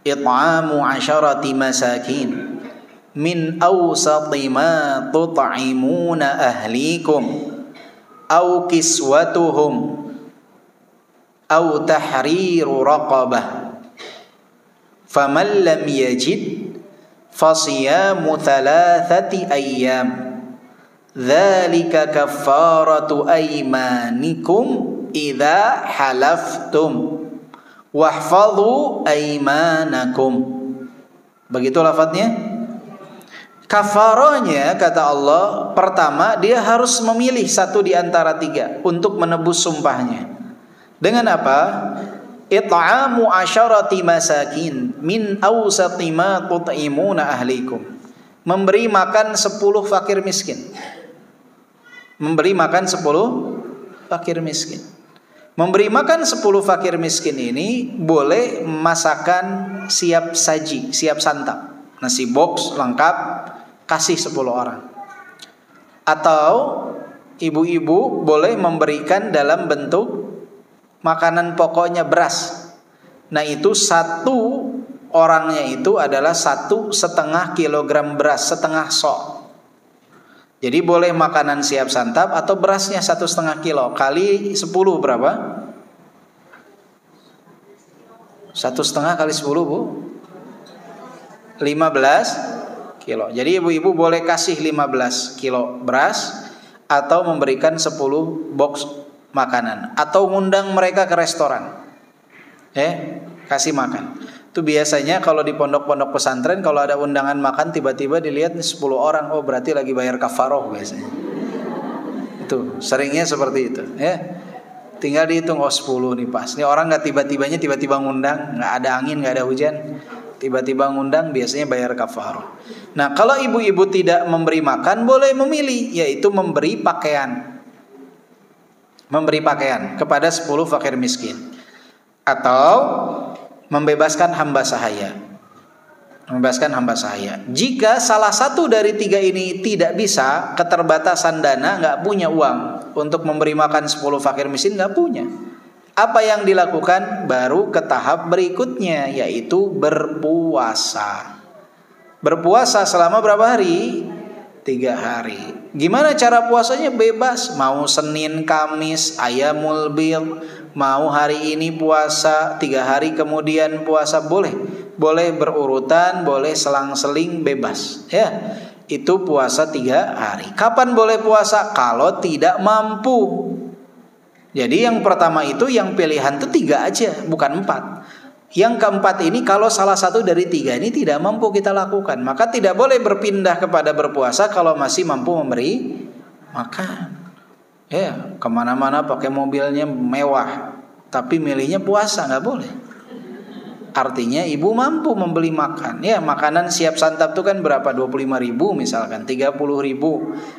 it'amu 'asharati masakin min awsati ma tut'imuna ahlikum aw kiswatuhum aw tahriru raqabah faman lam yajid fasiyamu thalathati ayyam dzalika kaffaratu aymanikum idza halaftum wahfadhu aymanakum. Begitu lafadznya. Kafarahnya kata Allah, pertama dia harus memilih satu di antara tiga untuk menebus sumpahnya. Dengan apa? It'amu 'asharati masakin min awsati ma tut'imuna ahlikum. Memberi makan 10 fakir miskin. Memberi makan 10 fakir miskin. Memberi makan 10 fakir miskin ini boleh masakan siap saji, siap santap. Nasi box lengkap, kasih 10 orang. Atau ibu-ibu boleh memberikan dalam bentuk makanan pokoknya beras. Nah itu satu orangnya itu adalah 1,5 kilogram beras, setengah sok. Jadi boleh makanan siap santap atau berasnya 1,5 kilo kali 10 berapa? 1,5 kali 10 Bu? 15 kilo. Jadi ibu-ibu boleh kasih 15 kilo beras atau memberikan 10 box makanan atau ngundang mereka ke restoran. Kasih makan. Itu biasanya kalau di pondok-pondok pesantren kalau ada undangan makan tiba-tiba dilihat 10 orang, oh berarti lagi bayar kafaroh biasanya. Itu seringnya seperti itu, ya. Tinggal dihitung, oh 10 nih pas. Ini orang nggak tiba-tiba ngundang, nggak ada angin, nggak ada hujan, tiba-tiba ngundang biasanya bayar kafaroh. Nah kalau ibu-ibu tidak memberi makan boleh memilih, yaitu memberi pakaian. Memberi pakaian kepada 10 fakir miskin atau membebaskan hamba sahaya. Membebaskan hamba sahaya. Jika salah satu dari 3 ini tidak bisa, keterbatasan dana, nggak punya uang untuk memberi makan 10 fakir miskin, nggak punya. Apa yang dilakukan? Baru ke tahap berikutnya, yaitu berpuasa. Berpuasa selama berapa hari? 3 hari. Gimana cara puasanya? Bebas. Mau Senin, Kamis, Ayamul Bid, mau hari ini puasa, 3 hari kemudian puasa, boleh. Boleh berurutan, boleh selang-seling, bebas. Ya, itu puasa 3 hari. Kapan boleh puasa? Kalau tidak mampu. Jadi yang pertama itu yang pilihan itu 3 aja, bukan 4. Yang keempat ini kalau salah satu dari 3 ini tidak mampu kita lakukan, maka tidak boleh berpindah kepada berpuasa kalau masih mampu memberi makan. Ya, kemana-mana pakai mobilnya mewah, tapi milihnya puasa, nggak boleh. Artinya ibu mampu membeli makan. Ya, makanan siap santap itu kan berapa? 25.000 misalkan, 30.000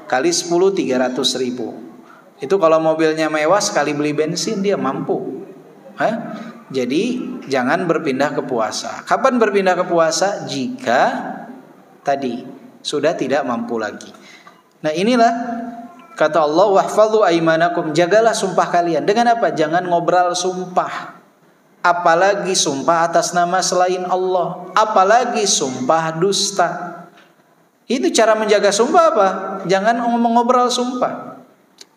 kali 10 300.000. Itu kalau mobilnya mewah sekali beli bensin dia mampu. Jadi jangan berpindah ke puasa. Kapan berpindah ke puasa? Jika tadi sudah tidak mampu lagi. Nah inilah kata Allah, wahfadhu aymanakum, jagalah sumpah kalian. Dengan apa? Jangan ngobrol sumpah. Apalagi sumpah atas nama selain Allah. Apalagi sumpah dusta. Itu cara menjaga sumpah apa? Jangan ngobrol sumpah.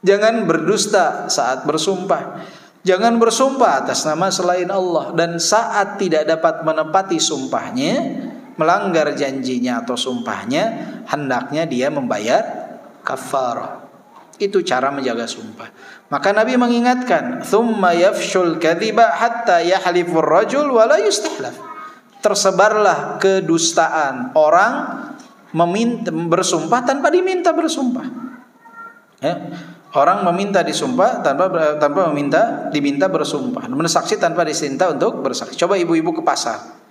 Jangan berdusta saat bersumpah. Jangan bersumpah atas nama selain Allah. Dan saat tidak dapat menepati sumpahnya, melanggar janjinya atau sumpahnya, hendaknya dia membayar kafarah. Itu cara menjaga sumpah. Maka Nabi mengingatkan, "Tsumma yafshul kadhiba hatta yahlifur rajul wa la yustahlaf." Tersebarlah kedustaan, orang meminta bersumpah tanpa diminta bersumpah. Ya. Orang meminta disumpah tanpa diminta bersumpah, bersaksi tanpa diminta untuk bersaksi. Coba ibu-ibu ke pasar.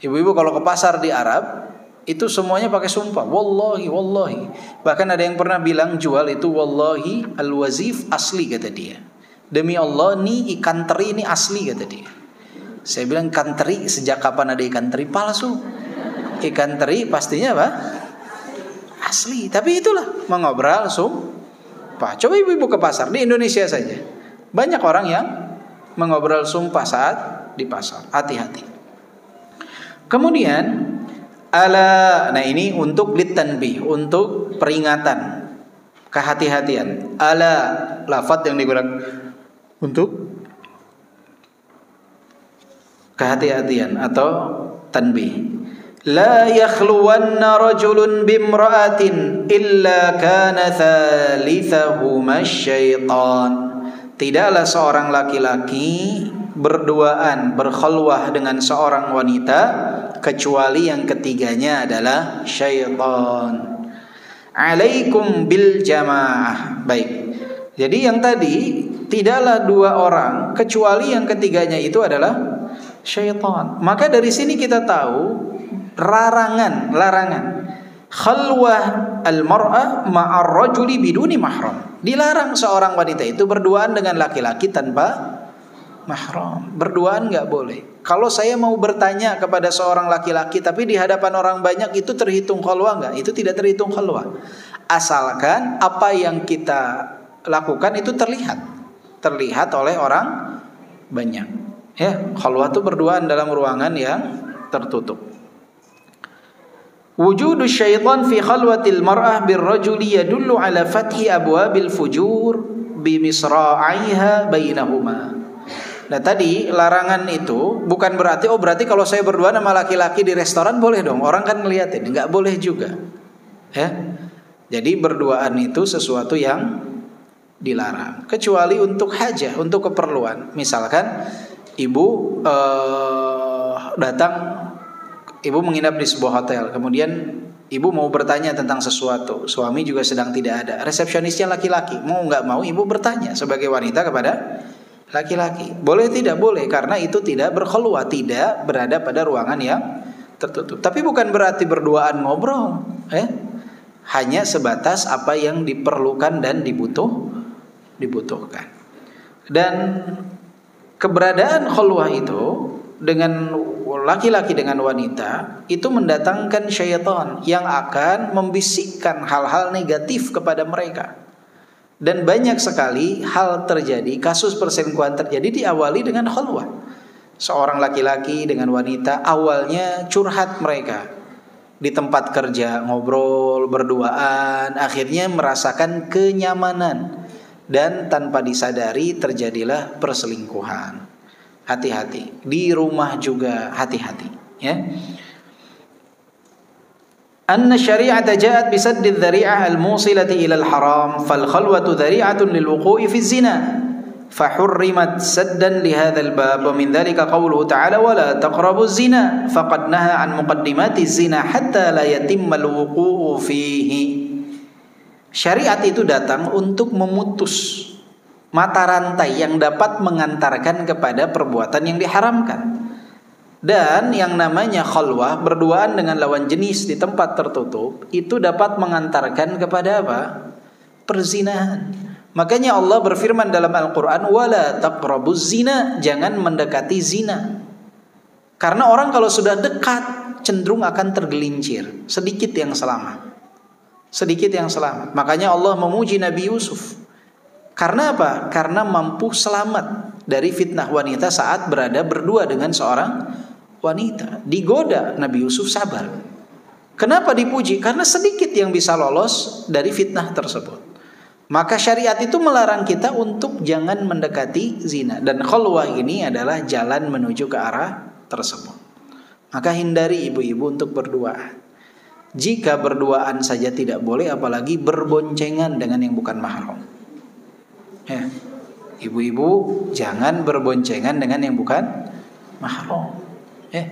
Ibu-ibu kalau ke pasar di Arab itu semuanya pakai sumpah. Wallahi, wallahi. Bahkan ada yang pernah bilang jual itu wallahi al-wazif asli, kata dia. Demi Allah nih ikan teri ini asli, kata dia. Saya bilang ikan teri, sejak kapan ada ikan teri palsu? ikan teri pastinya apa? Asli. Tapi itulah mengobrol sumpah. Coba ibu-ibu ke pasar di Indonesia saja. Banyak orang yang mengobrol sumpah saat di pasar. Hati-hati. Kemudian ala, nah ini untuk litanbih, untuk peringatan, kehati-hatian. Ala, lafadz yang digunakan untuk kehati-hatian atau tanbih. La yakhluwanna rajulun bimra'atin illa kana thalithahuma syaitan. Tidaklah seorang laki-laki berduaan, berkhulwah dengan seorang wanita kecuali yang ketiganya adalah syaitan. Alaikum bil jamaah. Baik. Jadi yang tadi tidaklah dua orang kecuali yang ketiganya itu adalah syaitan. Maka dari sini kita tahu larangan khalwah al-mar'ah ma'ar rajuli biduni mahram. Dilarang seorang wanita itu berduaan dengan laki-laki tanpa mahram. Berduaan enggak boleh. Kalau saya mau bertanya kepada seorang laki-laki tapi di hadapan orang banyak, itu terhitung khalwah enggak? Itu tidak terhitung khalwah. Asalkan apa yang kita lakukan itu terlihat oleh orang banyak. Ya, khalwah itu berduaan dalam ruangan yang tertutup. Wujudu syaitan fi khalwatil mar'ah birrajuli yadullu ala fathi abwabil fujur bimisra'iha bainahuma. Nah tadi larangan itu bukan berarti berarti kalau saya berduaan sama laki-laki di restoran boleh dong, orang kan ngeliatin. Enggak boleh juga. Ya. Jadi berduaan itu sesuatu yang dilarang, kecuali untuk hajah, untuk keperluan. Misalkan ibu ibu menginap di sebuah hotel, kemudian ibu mau bertanya tentang sesuatu, suami juga sedang tidak ada, resepsionisnya laki-laki, mau nggak mau ibu bertanya sebagai wanita kepada laki-laki. Boleh tidak? Boleh, karena itu tidak berkhulwah, tidak berada pada ruangan yang tertutup. Tapi bukan berarti berduaan ngobrol, hanya sebatas apa yang diperlukan dan dibutuhkan. Dan keberadaan khulwah itu dengan laki-laki dengan wanita itu mendatangkan syaitan yang akan membisikkan hal-hal negatif kepada mereka. Dan banyak sekali hal terjadi, kasus perselingkuhan terjadi diawali dengan khulwah. Seorang laki-laki dengan wanita awalnya curhat mereka di tempat kerja, ngobrol, berduaan, akhirnya merasakan kenyamanan dan tanpa disadari terjadilah perselingkuhan. Hati-hati, di rumah juga hati-hati, ya. Anna syari'ata ja'at bisaddid dhari'ah al-musilati ila al-haram fal khalwatu dhari'atun lil wuqu'i fi zina fahurrimat saddan li hadzal bab wa min dhalika qawluhu ta'ala wa la taqrabu zina faqad naha an muqaddimati zina hatta la yatimma al-wuqu'u fihi. Syariat itu datang untuk memutus mata rantai yang dapat mengantarkan kepada perbuatan yang diharamkan. Dan yang namanya khalwah, berduaan dengan lawan jenis di tempat tertutup, itu dapat mengantarkan kepada apa? Perzinahan. Makanya Allah berfirman dalam Al-Quran, wala taqrabuz zina, jangan mendekati zina. Karena orang kalau sudah dekat cenderung akan tergelincir, sedikit yang selamat. Makanya Allah memuji Nabi Yusuf. Karena apa? Karena mampu selamat dari fitnah wanita saat berada berdua dengan seorang wanita. Digoda, Nabi Yusuf sabar. Kenapa dipuji? Karena sedikit yang bisa lolos dari fitnah tersebut. Maka syariat itu melarang kita untuk jangan mendekati zina. Dan khulwah ini adalah jalan menuju ke arah tersebut. Maka hindari ibu-ibu untuk berduaan. Jika berduaan saja tidak boleh, apalagi berboncengan dengan yang bukan mahram. Ya. Ibu-ibu jangan berboncengan dengan yang bukan mahram. Ya.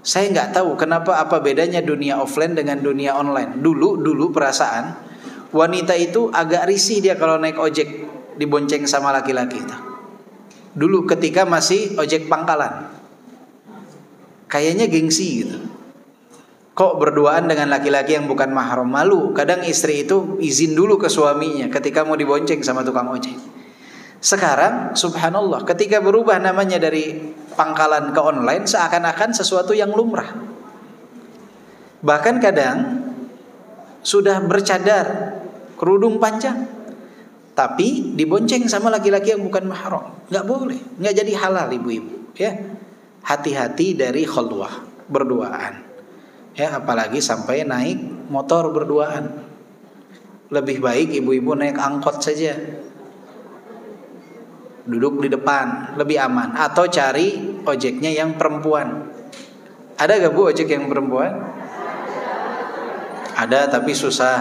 Saya nggak tahu kenapa, apa bedanya dunia offline dengan dunia online. Dulu perasaan wanita itu agak risih dia kalau naik ojek dibonceng sama laki-laki itu. Dulu ketika masih ojek pangkalan, kayaknya gengsi gitu. Kok berduaan dengan laki-laki yang bukan mahram, malu. Kadang istri itu izin dulu ke suaminya ketika mau dibonceng sama tukang ojek. Sekarang subhanallah, ketika berubah namanya dari pangkalan ke online, seakan-akan sesuatu yang lumrah. Bahkan kadang sudah bercadar, kerudung panjang, tapi dibonceng sama laki-laki yang bukan mahram. Nggak boleh, nggak jadi halal ibu-ibu. Ya, hati-hati dari khulwah, berduaan. Ya, apalagi sampai naik motor berduaan. Lebih baik ibu-ibu naik angkot saja, duduk di depan, lebih aman. Atau cari ojeknya yang perempuan. Ada gak bu ojek yang perempuan? Ada tapi susah.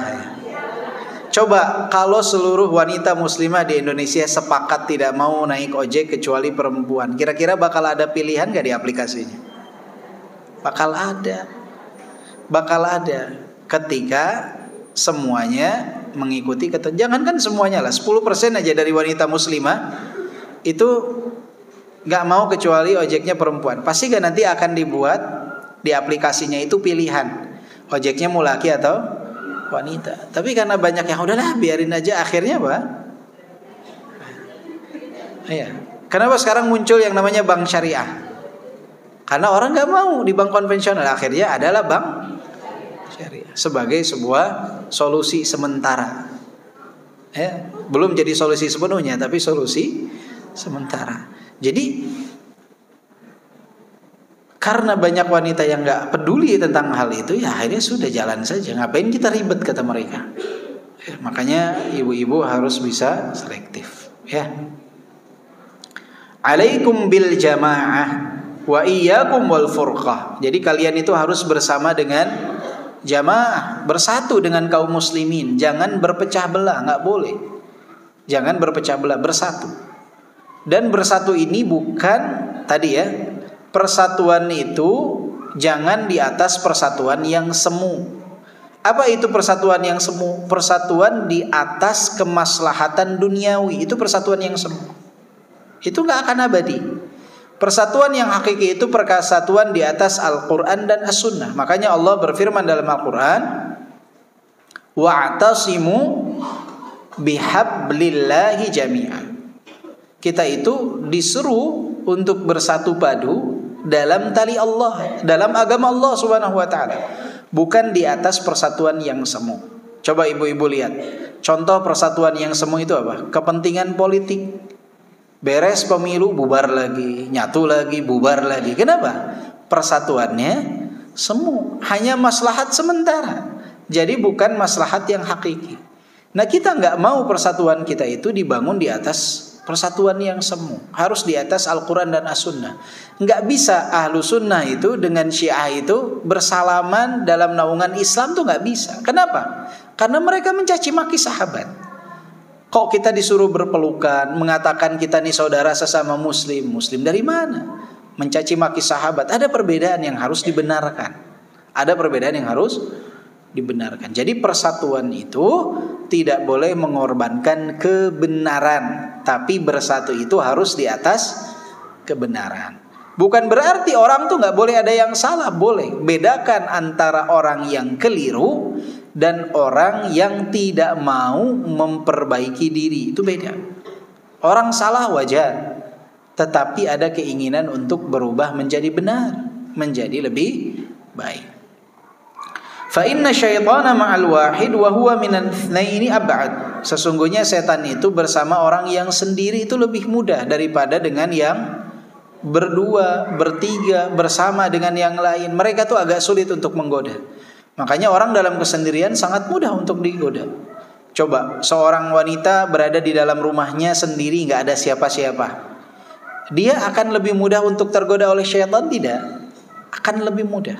Coba kalau seluruh wanita muslimah di Indonesia sepakat tidak mau naik ojek kecuali perempuan, kira-kira bakal ada pilihan gak di aplikasinya? Bakal ada. Bakal ada ketika semuanya mengikuti ketentuan. Jangankan semuanya lah, 10% aja dari wanita muslimah itu gak mau kecuali ojeknya perempuan. Pasti gak nanti akan dibuat di aplikasinya itu pilihan, ojeknya mau laki atau wanita. Tapi karena banyak yang udahlah biarin aja, akhirnya apa? Iya. Kenapa sekarang muncul yang namanya bank syariah? Karena orang gak mau di bank konvensional, akhirnya adalah bank syariah sebagai sebuah solusi sementara. Ya, belum jadi solusi sepenuhnya, tapi solusi sementara. Jadi karena banyak wanita yang gak peduli tentang hal itu, ya akhirnya sudah jalan saja. Ngapain kita ribet, kata mereka. Ya, makanya ibu-ibu harus bisa selektif. Ya. Alaikum bil jamaah wa iyyakum wal furqah. Jadi kalian itu harus bersama dengan jamaah, bersatu dengan kaum muslimin. Jangan berpecah belah, nggak boleh. Jangan berpecah belah, bersatu. Dan bersatu ini bukan tadi ya, persatuan itu jangan di atas persatuan yang semu. Apa itu persatuan yang semu? Persatuan di atas kemaslahatan duniawi, itu persatuan yang semu. Itu nggak akan abadi. Persatuan yang hakiki itu persatuan di atas Al-Quran dan As-Sunnah. Makanya Allah berfirman dalam Al-Quran, wa'tasimu bihablillahi jami'an. Kita itu disuruh untuk bersatu padu dalam tali Allah, dalam agama Allah Subhanahu wa taala, bukan di atas persatuan yang semu. Coba ibu-ibu lihat, contoh persatuan yang semu itu apa? Kepentingan politik. Beres pemilu bubar lagi, nyatu lagi, bubar lagi. Kenapa? Persatuannya semu, hanya maslahat sementara. Jadi bukan maslahat yang hakiki. Nah, kita nggak mau persatuan kita itu dibangun di atas persatuan yang semu. Harus di atas Al-Quran dan As-Sunnah. Nggak bisa ahlu sunnah itu dengan syiah itu bersalaman dalam naungan Islam tuh nggak bisa. Kenapa? Karena mereka mencaci maki sahabat. Kok kita disuruh berpelukan, mengatakan kita nih saudara sesama muslim. Muslim dari mana? Mencaci maki sahabat. Ada perbedaan yang harus dibenarkan. Ada perbedaan yang harus dibenarkan. Jadi persatuan itu tidak boleh mengorbankan kebenaran, tapi bersatu itu harus di atas kebenaran. Bukan berarti orang tuh nggak boleh ada yang salah, boleh. Bedakan antara orang yang keliru dan orang yang tidak mau memperbaiki diri, itu beda. Orang salah wajar, tetapi ada keinginan untuk berubah menjadi benar, menjadi lebih baik. Fa inna syaitana ma'al wahid wa huwa minan itsnaini ab'ad. Sesungguhnya setan itu bersama orang yang sendiri itu lebih mudah daripada dengan yang berdua, bertiga, bersama dengan yang lain. Mereka tuh agak sulit untuk menggoda. Makanya orang dalam kesendirian sangat mudah untuk digoda. Coba seorang wanita berada di dalam rumahnya sendiri, nggak ada siapa-siapa. Dia akan lebih mudah untuk tergoda oleh syaitan, tidak? Akan lebih mudah.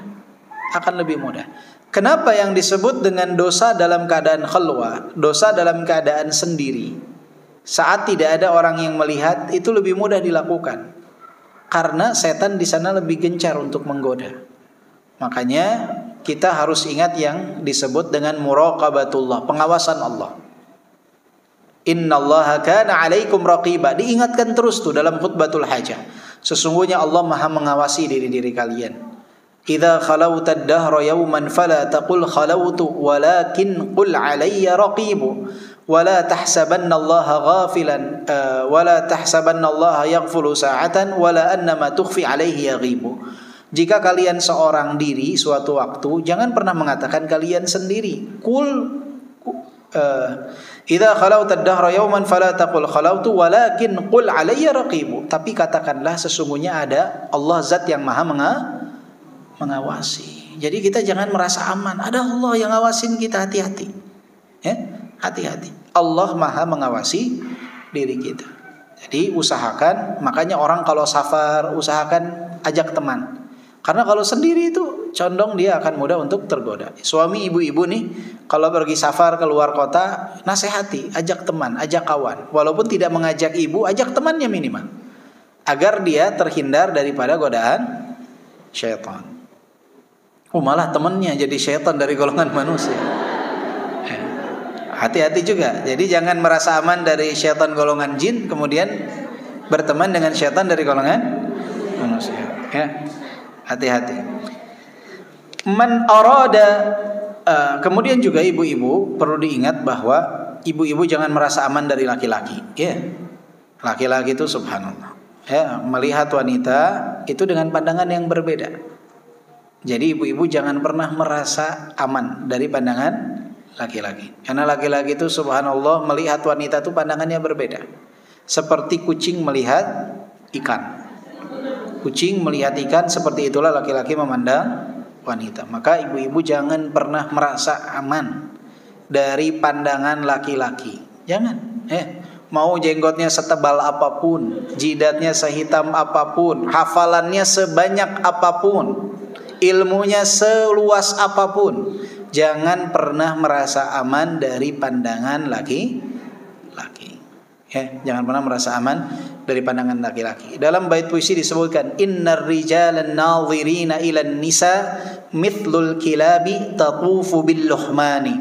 Akan lebih mudah. Kenapa yang disebut dengan dosa dalam keadaan khalwa, dosa dalam keadaan sendiri, saat tidak ada orang yang melihat, itu lebih mudah dilakukan? Karena setan di sana lebih gencar untuk menggoda. Makanya kita harus ingat yang disebut dengan muraqabatullah, pengawasan Allah. Innallaha kana 'alaikum raqiba. Diingatkan terus tuh dalam khutbatul hajah. Sesungguhnya Allah Maha mengawasi diri-diri kalian. Idza khalawta ad-dahra yawman fala taqul khalawtu walakin qul 'alayya raqibu. Wala tahsabannallaha ghafilan wala tahsabannallaha yaghfulu sa'atan wala annama tukhfi 'alaihi yaghibu. Jika kalian seorang diri suatu waktu, jangan pernah mengatakan kalian sendiri. Idza khalauta ad-dahra yawman fala taqul khalautu walakin qul alayya raqibu. Tapi katakanlah sesungguhnya ada Allah zat yang maha mengawasi. Jadi kita jangan merasa aman. Ada Allah yang ngawasin kita, hati-hati. Hati-hati. Allah maha mengawasi diri kita. Jadi usahakan, makanya orang kalau safar usahakan ajak teman. Karena kalau sendiri itu condong dia akan mudah untuk tergoda. Suami ibu-ibu nih kalau pergi safar keluar kota, nasihati, ajak teman, ajak kawan. Walaupun tidak mengajak ibu, ajak temannya minimal. Agar dia terhindar daripada godaan syaitan. Malah temannya jadi syaitan dari golongan manusia. Hati-hati juga. Jadi jangan merasa aman dari syaitan golongan jin kemudian berteman dengan syaitan dari golongan manusia. Ya. Hati-hati. Man arada kemudian juga ibu-ibu perlu diingat bahwa ibu-ibu jangan merasa aman dari laki-laki. Ya. Laki-laki itu subhanallah. Ya, melihat wanita itu dengan pandangan yang berbeda. Jadi ibu-ibu jangan pernah merasa aman dari pandangan laki-laki. Karena laki-laki itu subhanallah melihat wanita itu pandangannya berbeda. Seperti kucing melihat ikan. Kucing melihat ikan, seperti itulah laki-laki memandang wanita. Maka ibu-ibu jangan pernah merasa aman dari pandangan laki-laki. Jangan. Mau jenggotnya setebal apapun, jidatnya sehitam apapun, hafalannya sebanyak apapun, ilmunya seluas apapun, jangan pernah merasa aman dari pandangan laki-laki. Jangan pernah merasa aman dari pandangan laki-laki. Dalam bait puisi disebutkan, innar rijalan nadhirina ilan nisa mithlul kilabi tatufu bil luhmani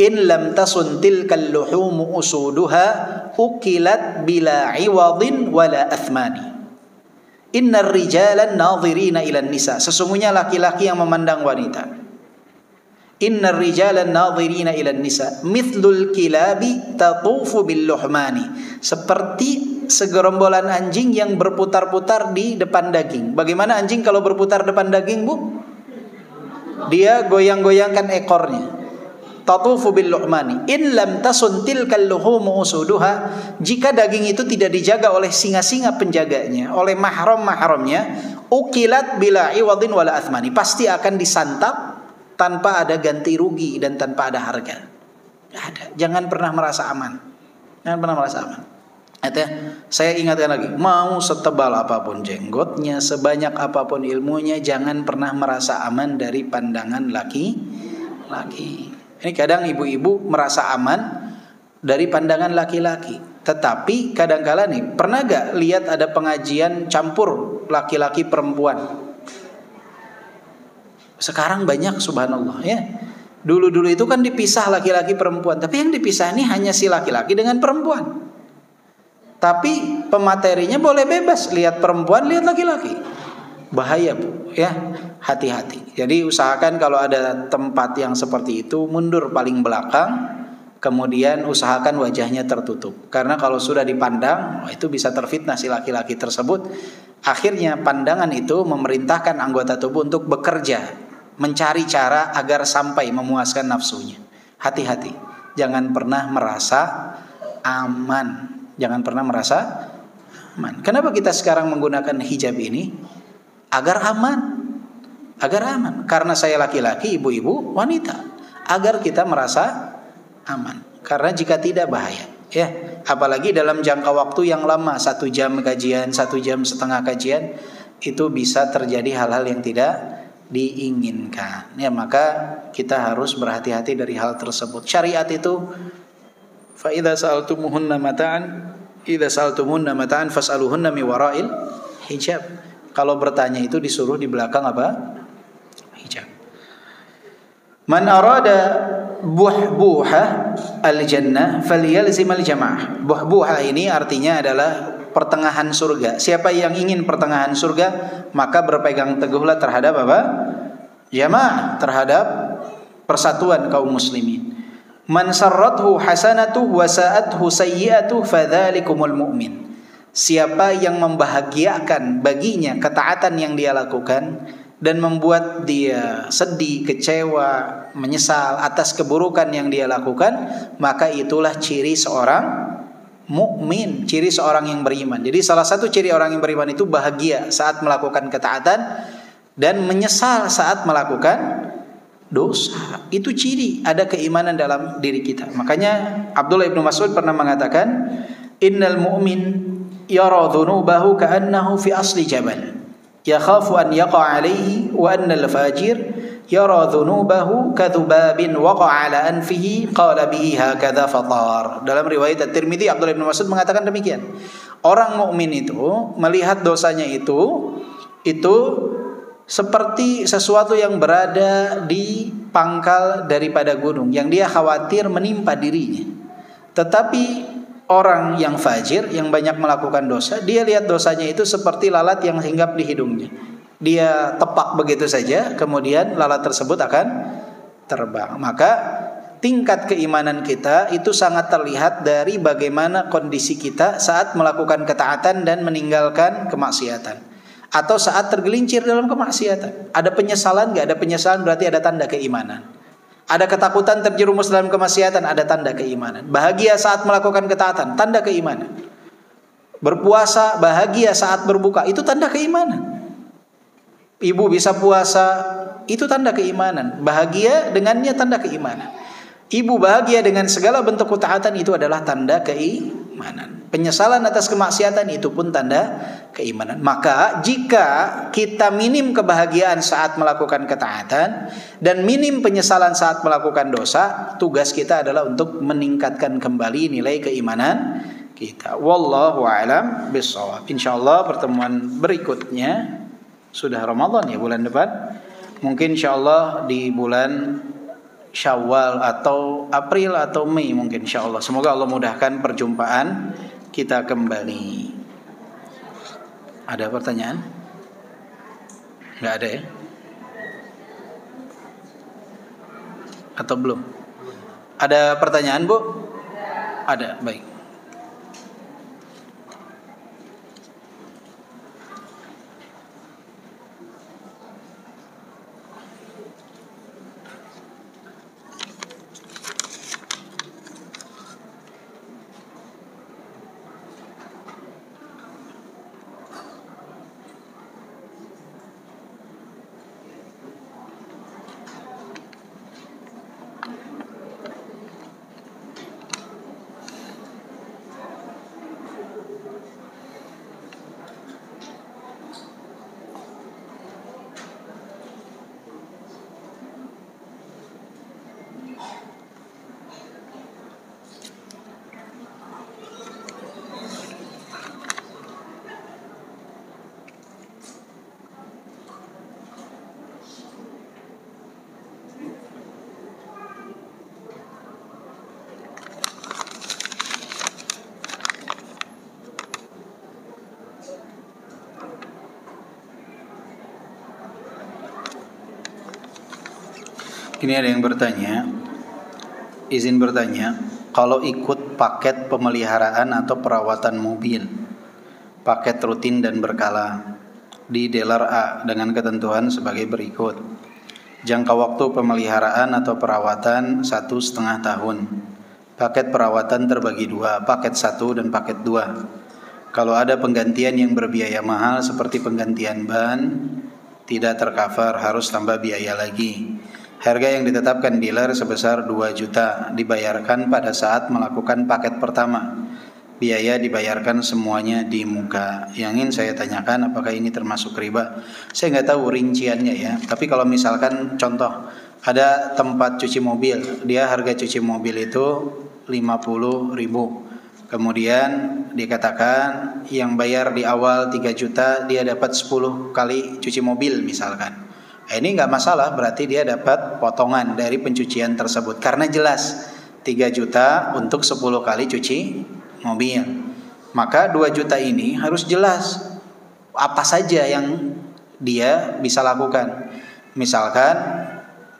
in lam tasun tilkal luhum usuduha ukilat bila iwadin wala athmani. Innar rijalan nadhirina ilan nisa, sesungguhnya laki-laki yang memandang wanita. Innar rijalan nadhirina ilan nisa mithlul kilabi tatufu bil luhmani, seperti segerombolan anjing yang berputar-putar di depan daging. Bagaimana anjing kalau berputar depan daging, Bu? Dia goyang-goyangkan ekornya. Tatufu bil luhmani in lam tasun tilkal luhumu usuduha, jika daging itu tidak dijaga oleh singa-singa penjaganya, oleh mahram-mahramnya, ukilat bila iwadin wala athmani, pasti akan disantap tanpa ada ganti rugi dan tanpa ada harga. Tidak ada. Jangan pernah merasa aman. Jangan pernah merasa aman. Saya ingatkan lagi, mau setebal apapun jenggotnya, sebanyak apapun ilmunya, jangan pernah merasa aman dari pandangan laki-laki. Ini kadang ibu-ibu merasa aman dari pandangan laki-laki. Tetapi kadang-kala nih, pernah gak lihat ada pengajian campur laki-laki perempuan? Sekarang banyak subhanallah ya. Dulu-dulu itu kan dipisah laki-laki perempuan, tapi yang dipisah ini hanya si laki-laki dengan perempuan. Tapi pematerinya boleh bebas, lihat perempuan, lihat laki-laki. Bahaya, Bu, ya. Hati-hati. Jadi usahakan kalau ada tempat yang seperti itu mundur paling belakang, kemudian usahakan wajahnya tertutup. Karena kalau sudah dipandang, itu bisa terfitnah si laki-laki tersebut. Akhirnya pandangan itu memerintahkan anggota tubuh untuk bekerja, mencari cara agar sampai memuaskan nafsunya. Hati-hati, jangan pernah merasa aman. Jangan pernah merasa aman. Kenapa kita sekarang menggunakan hijab ini? Agar aman. Agar aman. Karena saya laki-laki, ibu-ibu wanita. Agar kita merasa aman. Karena jika tidak bahaya. Ya, apalagi dalam jangka waktu yang lama, 1 jam kajian, 1 jam setengah kajian, itu bisa terjadi hal-hal yang tidak diinginkan. Ya, maka kita harus berhati-hati dari hal tersebut. Syariat itu fa idza sa'altumuhunna mata'an fas'aluhunna mi wara'il hijab. Kalau bertanya itu disuruh di belakang apa? Hijab. Man arada buhbuha al-jannah falyalzim al-jamaah. Buhbuha ini artinya adalah pertengahan surga. Siapa yang ingin pertengahan surga, maka berpegang teguhlah terhadap apa? Jamaah, terhadap persatuan kaum muslimin. Man sarrathu hasanatu wa sa'athu sayyi'atu fadzalikumul mu'min. Siapa yang membahagiakan baginya ketaatan yang dia lakukan dan membuat dia sedih, kecewa, menyesal atas keburukan yang dia lakukan, maka itulah ciri seorang mukmin, ciri seorang yang beriman. Jadi salah satu ciri orang yang beriman itu bahagia saat melakukan ketaatan dan menyesal saat melakukan dosa. Itu ciri ada keimanan dalam diri kita. Makanya Abdullah bin Mas'ud pernah mengatakan, innal mu'min yara dhunubahu ka'annahu fi asli jabal yakhafu an yaqa' alaihi, wa annal fajir yara dhunubahu kadhubabin waqa'a ala anfihi qala bihi hakadha fatar. Dalam riwayat At-Tirmidzi, Abdullah bin Mas'ud mengatakan demikian. Orang mukmin itu melihat dosanya itu seperti sesuatu yang berada di pangkal daripada gunung yang dia khawatir menimpa dirinya. Tetapi orang yang fajir, yang banyak melakukan dosa, dia lihat dosanya itu seperti lalat yang hinggap di hidungnya. Dia tepak begitu saja, kemudian lalat tersebut akan terbang. Maka tingkat keimanan kita itu sangat terlihat dari bagaimana kondisi kita saat melakukan ketaatan dan meninggalkan kemaksiatan, atau saat tergelincir dalam kemaksiatan. Ada penyesalan nggak? Ada penyesalan berarti ada tanda keimanan. Ada ketakutan terjerumus dalam kemaksiatan, ada tanda keimanan. Bahagia saat melakukan ketaatan, tanda keimanan. Berpuasa, bahagia saat berbuka, itu tanda keimanan. Ibu bisa puasa, itu tanda keimanan. Bahagia dengannya tanda keimanan. Ibu bahagia dengan segala bentuk ketaatan, itu adalah tanda keimanan. Penyesalan atas kemaksiatan itu pun tanda keimanan. Maka jika kita minim kebahagiaan saat melakukan ketaatan dan minim penyesalan saat melakukan dosa, tugas kita adalah untuk meningkatkan kembali nilai keimanan kita. Wallahu a'lam bishawab. Insyaallah pertemuan berikutnya sudah Ramadan ya, bulan depan. Mungkin insyaallah di bulan Syawal atau April atau Mei mungkin insyaallah. Semoga Allah mudahkan perjumpaan kita kembali. Ada pertanyaan? Nggak ada ya? Atau belum? Ada pertanyaan, Bu? Ada, baik. Ini ada yang bertanya, izin bertanya, kalau ikut paket pemeliharaan atau perawatan mobil, paket rutin dan berkala di dealer A dengan ketentuan sebagai berikut. Jangka waktu pemeliharaan atau perawatan 1,5 tahun. Paket perawatan terbagi 2, paket 1 dan paket 2. Kalau ada penggantian yang berbiaya mahal seperti penggantian ban, tidak tercover, harus tambah biaya lagi. Harga yang ditetapkan dealer sebesar 2 juta dibayarkan pada saat melakukan paket pertama. Biaya dibayarkan semuanya di muka. Yang ingin saya tanyakan, apakah ini termasuk riba? Saya nggak tahu rinciannya ya. Tapi kalau misalkan contoh, ada tempat cuci mobil, dia harga cuci mobil itu 50.000. Kemudian dikatakan yang bayar di awal 3 juta, dia dapat 10 kali cuci mobil misalkan. Ini nggak masalah, berarti dia dapat potongan dari pencucian tersebut. Karena jelas 3 juta untuk 10 kali cuci mobil. Maka 2 juta ini harus jelas apa saja yang dia bisa lakukan. Misalkan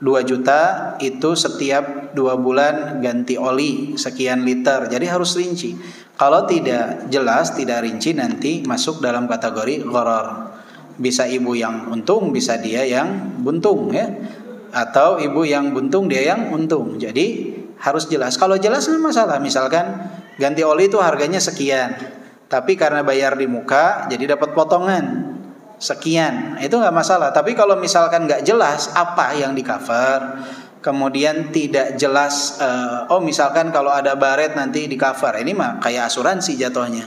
2 juta itu setiap 2 bulan ganti oli sekian liter. Jadi harus rinci. Kalau tidak jelas, tidak rinci, nanti masuk dalam kategori gharar. Bisa ibu yang untung, bisa dia yang buntung ya. Atau ibu yang buntung, dia yang untung. Jadi harus jelas. Kalau jelas nggak masalah. Misalkan ganti oli itu harganya sekian, tapi karena bayar di muka jadi dapat potongan sekian, itu nggak masalah. Tapi kalau misalkan nggak jelas apa yang di cover, kemudian tidak jelas, misalkan kalau ada baret nanti di cover, ini mah kayak asuransi jatuhnya.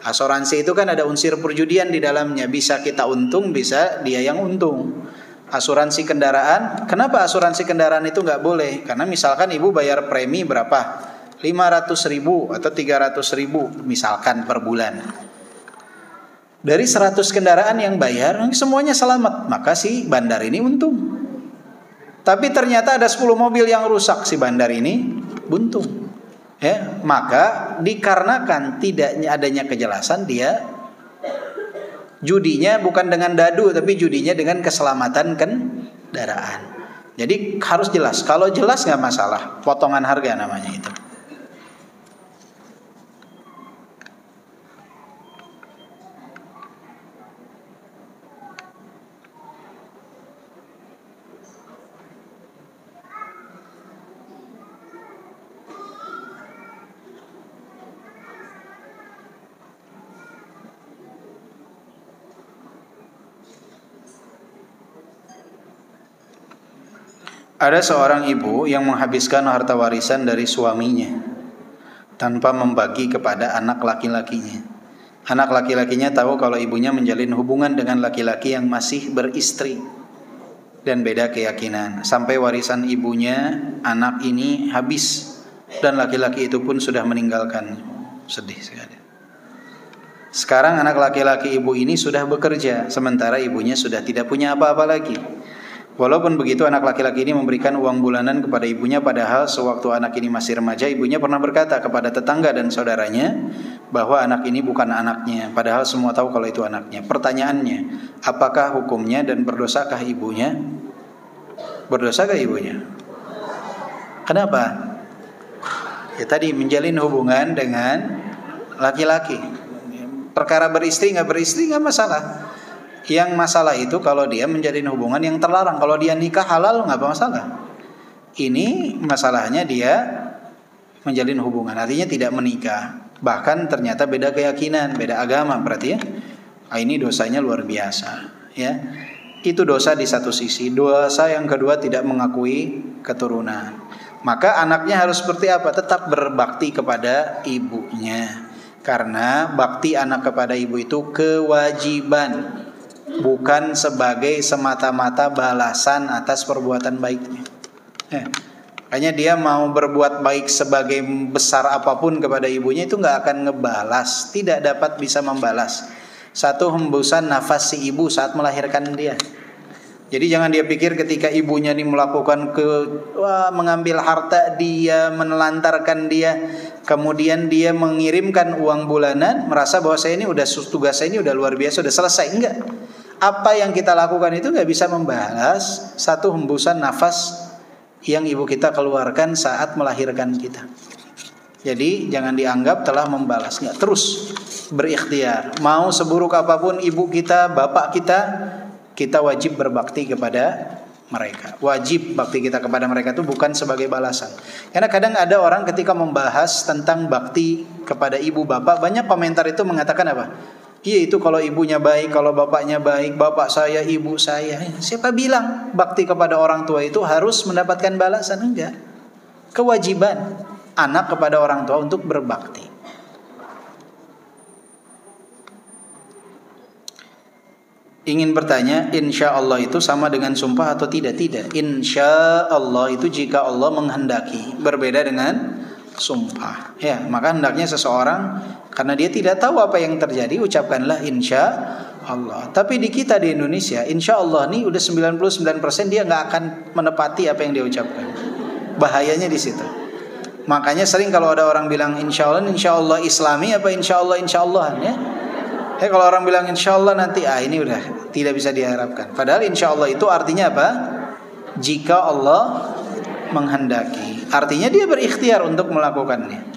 Asuransi itu kan ada unsur perjudian di dalamnya, bisa kita untung, bisa dia yang untung. Asuransi kendaraan, kenapa asuransi kendaraan itu nggak boleh? Karena misalkan ibu bayar premi berapa? 500.000 atau 300.000 misalkan per bulan. Dari 100 kendaraan yang bayar, semuanya selamat, maka si bandar ini untung. Tapi ternyata ada 10 mobil yang rusak, si bandar ini buntung. Ya, maka dikarenakan tidak adanya kejelasan, dia judinya bukan dengan dadu, tapi judinya dengan keselamatan kendaraan. Jadi harus jelas. Kalau jelas nggak masalah, potongan harga namanya itu. Ada seorang ibu yang menghabiskan harta warisan dari suaminya tanpa membagi kepada anak laki-lakinya. Anak laki-lakinya tahu kalau ibunya menjalin hubungan dengan laki-laki yang masih beristri dan beda keyakinan. Sampai warisan ibunya, anak ini habis dan laki-laki itu pun sudah meninggalkan. Sedih sekali. Sekarang anak laki-laki ibu ini sudah bekerja, sementara ibunya sudah tidak punya apa-apa lagi. Walaupun begitu, anak laki-laki ini memberikan uang bulanan kepada ibunya, padahal sewaktu anak ini masih remaja, ibunya pernah berkata kepada tetangga dan saudaranya bahwa anak ini bukan anaknya, padahal semua tahu kalau itu anaknya. Pertanyaannya, apakah hukumnya dan berdosakah ibunya? Berdosakah ibunya? Kenapa? Ya tadi, menjalin hubungan dengan laki-laki. Perkara beristri nggak masalah. Yang masalah itu kalau dia menjalin hubungan yang terlarang. Kalau dia nikah halal nggak masalah. Ini masalahnya dia menjalin hubungan, artinya tidak menikah. Bahkan ternyata beda keyakinan, beda agama, berarti ya ini dosanya luar biasa. Ya, itu dosa di satu sisi. Dosa yang kedua, tidak mengakui keturunan. Maka anaknya harus seperti apa? Tetap berbakti kepada ibunya. Karena bakti anak kepada ibu itu kewajiban, bukan sebagai semata-mata balasan atas perbuatan baiknya. Makanya dia mau berbuat baik sebagai besar apapun kepada ibunya itu nggak akan ngebalas, tidak dapat bisa membalas satu hembusan nafas si ibu saat melahirkan dia. Jadi jangan dia pikir ketika ibunya ini melakukan mengambil harta dia, menelantarkan dia, kemudian dia mengirimkan uang bulanan, merasa bahwa saya ini udah tugas saya ini udah luar biasa, udah selesai. Enggak. Apa yang kita lakukan itu nggak bisa membalas satu hembusan nafas yang ibu kita keluarkan saat melahirkan kita. Jadi jangan dianggap telah membalas. Nggak, terus berikhtiar. Mau seburuk apapun ibu kita, bapak kita wajib berbakti kepada mereka. Wajib bakti kita kepada mereka itu bukan sebagai balasan. Karena kadang ada orang ketika membahas tentang bakti kepada ibu bapak, banyak komentar itu mengatakan apa? Iya, itu kalau ibunya baik, kalau bapaknya baik, bapak saya, ibu saya. Siapa bilang bakti kepada orang tua itu harus mendapatkan balasan? Enggak. Kewajiban anak kepada orang tua untuk berbakti. Ingin bertanya, insya Allah itu sama dengan sumpah atau tidak? Tidak. Insya Allah itu jika Allah menghendaki, berbeda dengan sumpah. Ya, maka hendaknya seseorang karena dia tidak tahu apa yang terjadi, ucapkanlah insya Allah. Tapi di kita di Indonesia, insya Allah nih udah 99% dia nggak akan menepati apa yang dia ucapkan. Bahayanya di situ. Makanya sering kalau ada orang bilang insya Allah Islami apa insya Allah ya. Kalau orang bilang insya Allah nanti ini udah tidak bisa diharapkan. Padahal insya Allah itu artinya apa? Jika Allah menghendaki. Artinya dia berikhtiar untuk melakukannya.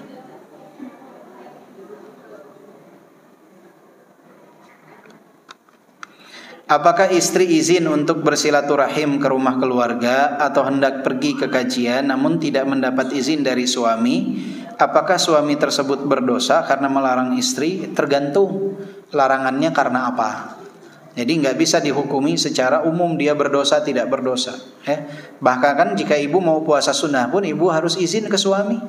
Apakah istri izin untuk bersilaturahim ke rumah keluarga atau hendak pergi ke kajian namun tidak mendapat izin dari suami? Apakah suami tersebut berdosa karena melarang istri? Tergantung larangannya karena apa. Jadi nggak bisa dihukumi secara umum dia berdosa tidak berdosa. Bahkan kan jika ibu mau puasa sunnah pun ibu harus izin ke suami.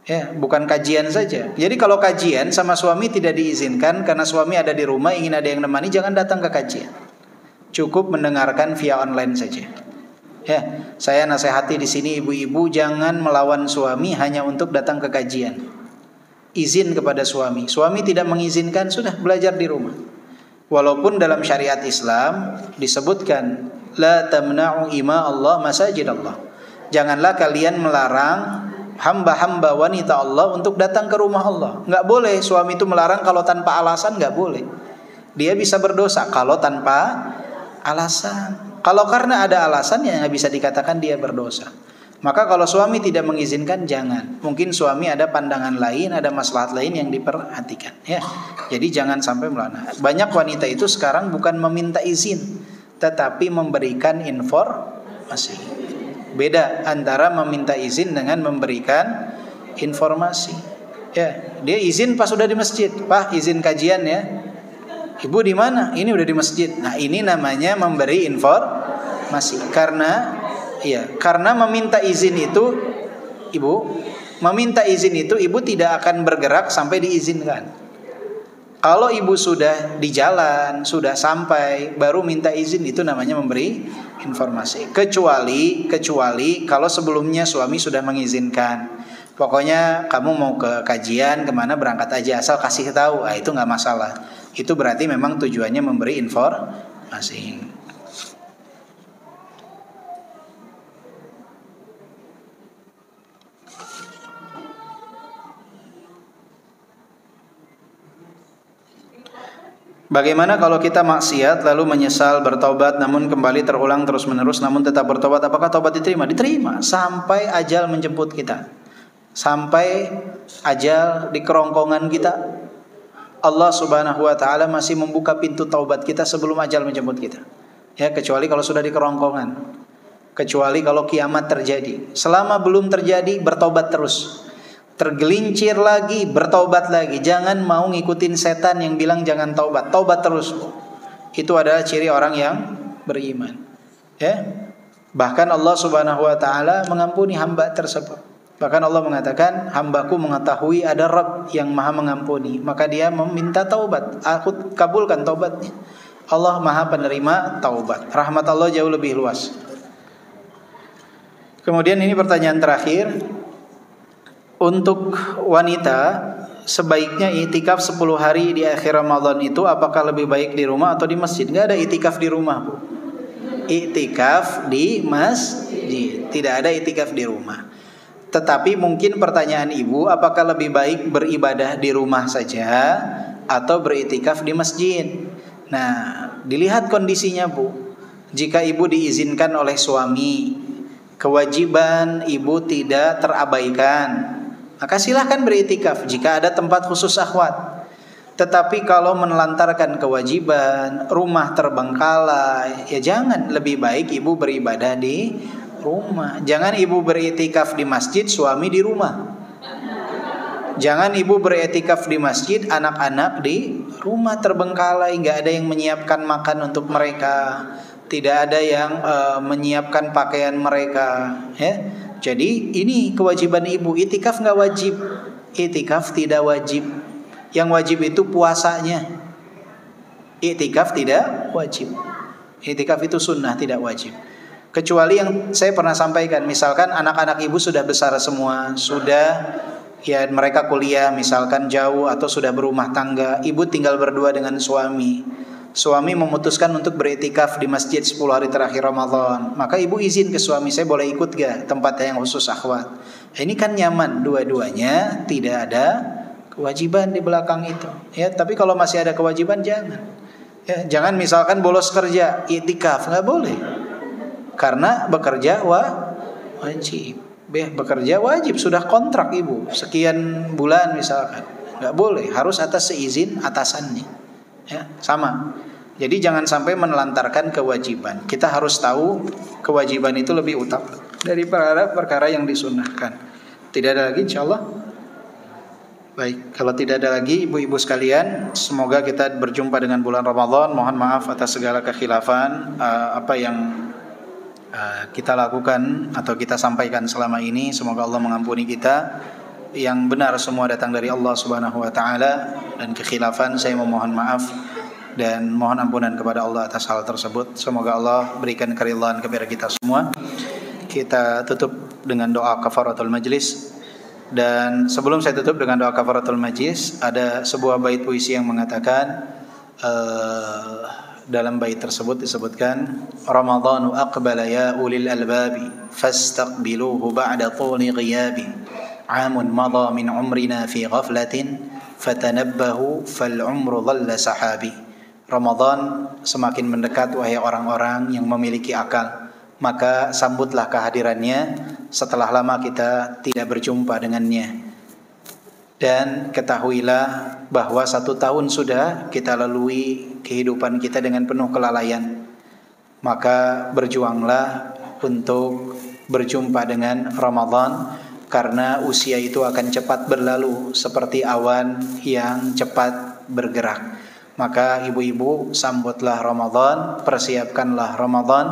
Bukan kajian saja. Jadi kalau kajian sama suami tidak diizinkan karena suami ada di rumah ingin ada yang nemani, jangan datang ke kajian. Cukup mendengarkan via online saja. Saya nasihati di sini ibu-ibu jangan melawan suami hanya untuk datang ke kajian. Izin kepada suami. Suami tidak mengizinkan, sudah belajar di rumah. Walaupun dalam syariat Islam disebutkan la tamna'u ima Allah masajid Allah. Janganlah kalian melarang hamba-hamba wanita Allah untuk datang ke rumah Allah. Nggak boleh suami itu melarang kalau tanpa alasan, nggak boleh. Dia bisa berdosa kalau tanpa alasan. Kalau karena ada alasan ya nggak bisa dikatakan dia berdosa. Maka kalau suami tidak mengizinkan jangan. Mungkin suami ada pandangan lain, ada maslahat lain yang diperhatikan. Jadi jangan sampai melarang. Banyak wanita itu sekarang bukan meminta izin, tetapi memberikan informasi. Beda antara meminta izin dengan memberikan informasi. Dia izin pas sudah di masjid. Pak, izin kajian ya. Ibu di mana? Ini udah di masjid. Nah, ini namanya memberi informasi. Karena meminta izin itu ibu tidak akan bergerak sampai diizinkan. Kalau ibu sudah di jalan, sudah sampai, baru minta izin, itu namanya memberi informasi. Kecuali kalau sebelumnya suami sudah mengizinkan. Pokoknya kamu mau ke kajian kemana berangkat aja, asal kasih tahu, itu nggak masalah. Itu berarti memang tujuannya memberi informasi. Bagaimana kalau kita maksiat lalu menyesal bertobat namun kembali terulang terus-menerus namun tetap bertobat, apakah tobat diterima? Diterima sampai ajal menjemput kita. Sampai ajal di kerongkongan kita. Allah Subhanahu wa taala masih membuka pintu taubat kita sebelum ajal menjemput kita. Kecuali kalau sudah di kerongkongan. Kecuali kalau kiamat terjadi. Selama belum terjadi bertobat terus. Tergelincir lagi, bertobat lagi. Jangan mau ngikutin setan yang bilang jangan taubat. Taubat terus. Itu adalah ciri orang yang beriman. Bahkan Allah Subhanahu wa taala mengampuni hamba tersebut. Bahkan Allah mengatakan, hambaku mengetahui ada Rabb yang maha mengampuni, maka dia meminta taubat. Aku kabulkan taubatnya. Allah maha penerima taubat. Rahmat Allah jauh lebih luas. Kemudian ini pertanyaan terakhir. Untuk wanita sebaiknya itikaf 10 hari di akhir Ramadan itu apakah lebih baik di rumah atau di masjid? Enggak ada itikaf di rumah, Bu. Itikaf di masjid. Tidak ada itikaf di rumah. Tetapi mungkin pertanyaan ibu, apakah lebih baik beribadah di rumah saja atau beritikaf di masjid? Nah, dilihat kondisinya, Bu. Jika ibu diizinkan oleh suami, kewajiban ibu tidak terabaikan, maka silahkan beritikaf jika ada tempat khusus akhwat. Tetapi kalau menelantarkan kewajiban, rumah terbengkalai, ya jangan. Lebih baik ibu beribadah di rumah. Jangan ibu beritikaf di masjid, suami di rumah. Jangan ibu beritikaf di masjid, anak-anak di rumah terbengkalai, nggak ada yang menyiapkan makan untuk mereka, tidak ada yang menyiapkan pakaian mereka. Jadi ini kewajiban ibu. Itikaf nggak wajib. Itikaf tidak wajib. Yang wajib itu puasanya. Itikaf tidak wajib. Itikaf itu sunnah, tidak wajib. Kecuali yang saya pernah sampaikan, misalkan anak-anak ibu sudah besar semua, sudah mereka kuliah misalkan jauh atau sudah berumah tangga, ibu tinggal berdua dengan suami. Suami memutuskan untuk beritikaf di masjid 10 hari terakhir Ramadan, maka ibu izin ke suami, saya boleh ikut gak tempat yang khusus akhwat? Ini kan nyaman, dua-duanya tidak ada kewajiban di belakang itu. Tapi kalau masih ada kewajiban jangan. Jangan misalkan bolos kerja, itikaf, nggak boleh. Karena bekerja wajib. Bekerja wajib, sudah kontrak ibu sekian bulan misalkan, nggak boleh, harus atas seizin atasannya. Sama. Jadi jangan sampai menelantarkan kewajiban. Kita harus tahu kewajiban itu lebih utama dari perkara yang disunnahkan. Tidak ada lagi insyaallah. Baik, kalau tidak ada lagi ibu-ibu sekalian, semoga kita berjumpa dengan bulan Ramadan. Mohon maaf atas segala kekhilafan apa yang kita lakukan atau kita sampaikan selama ini. Semoga Allah mengampuni kita. Yang benar semua datang dari Allah Subhanahu wa taala, dan kekhilafan saya memohon maaf dan mohon ampunan kepada Allah atas hal tersebut. Semoga Allah berikan keridhaan kepada kita semua. Kita tutup dengan doa kafaratul majlis. Dan sebelum saya tutup dengan doa kafaratul majlis, ada sebuah bait puisi yang mengatakan, dalam bait tersebut disebutkan, Ramadhanu aqbala ya ulil albabi fastaqbiluhu ba'da tuli ghiyabi, amun madha min umrina fi ghaflatin fatanabbahu fal umru dhalla sahabi. Ramadan semakin mendekat wahai orang-orang yang memiliki akal, maka sambutlah kehadirannya setelah lama kita tidak berjumpa dengannya. Dan ketahuilah bahwa 1 tahun sudah kita lalui kehidupan kita dengan penuh kelalaian. Maka berjuanglah untuk berjumpa dengan Ramadan, karena usia itu akan cepat berlalu seperti awan yang cepat bergerak. Maka ibu-ibu, sambutlah Ramadan, persiapkanlah Ramadan,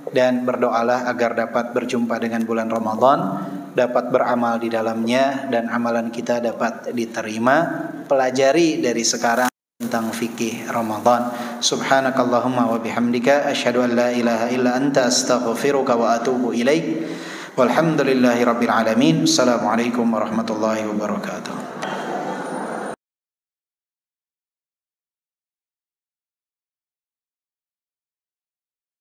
dan berdoalah agar dapat berjumpa dengan bulan Ramadan, dapat beramal di dalamnya, dan amalan kita dapat diterima. Pelajari dari sekarang tentang fikih Ramadan. Subhanakallahumma wa bihamdika asyhadu an la ilaha illa anta astaghfiruka wa atubu ilaik. Walhamdulillahi rabbil alamin. Assalamualaikum warahmatullahi wabarakatuh.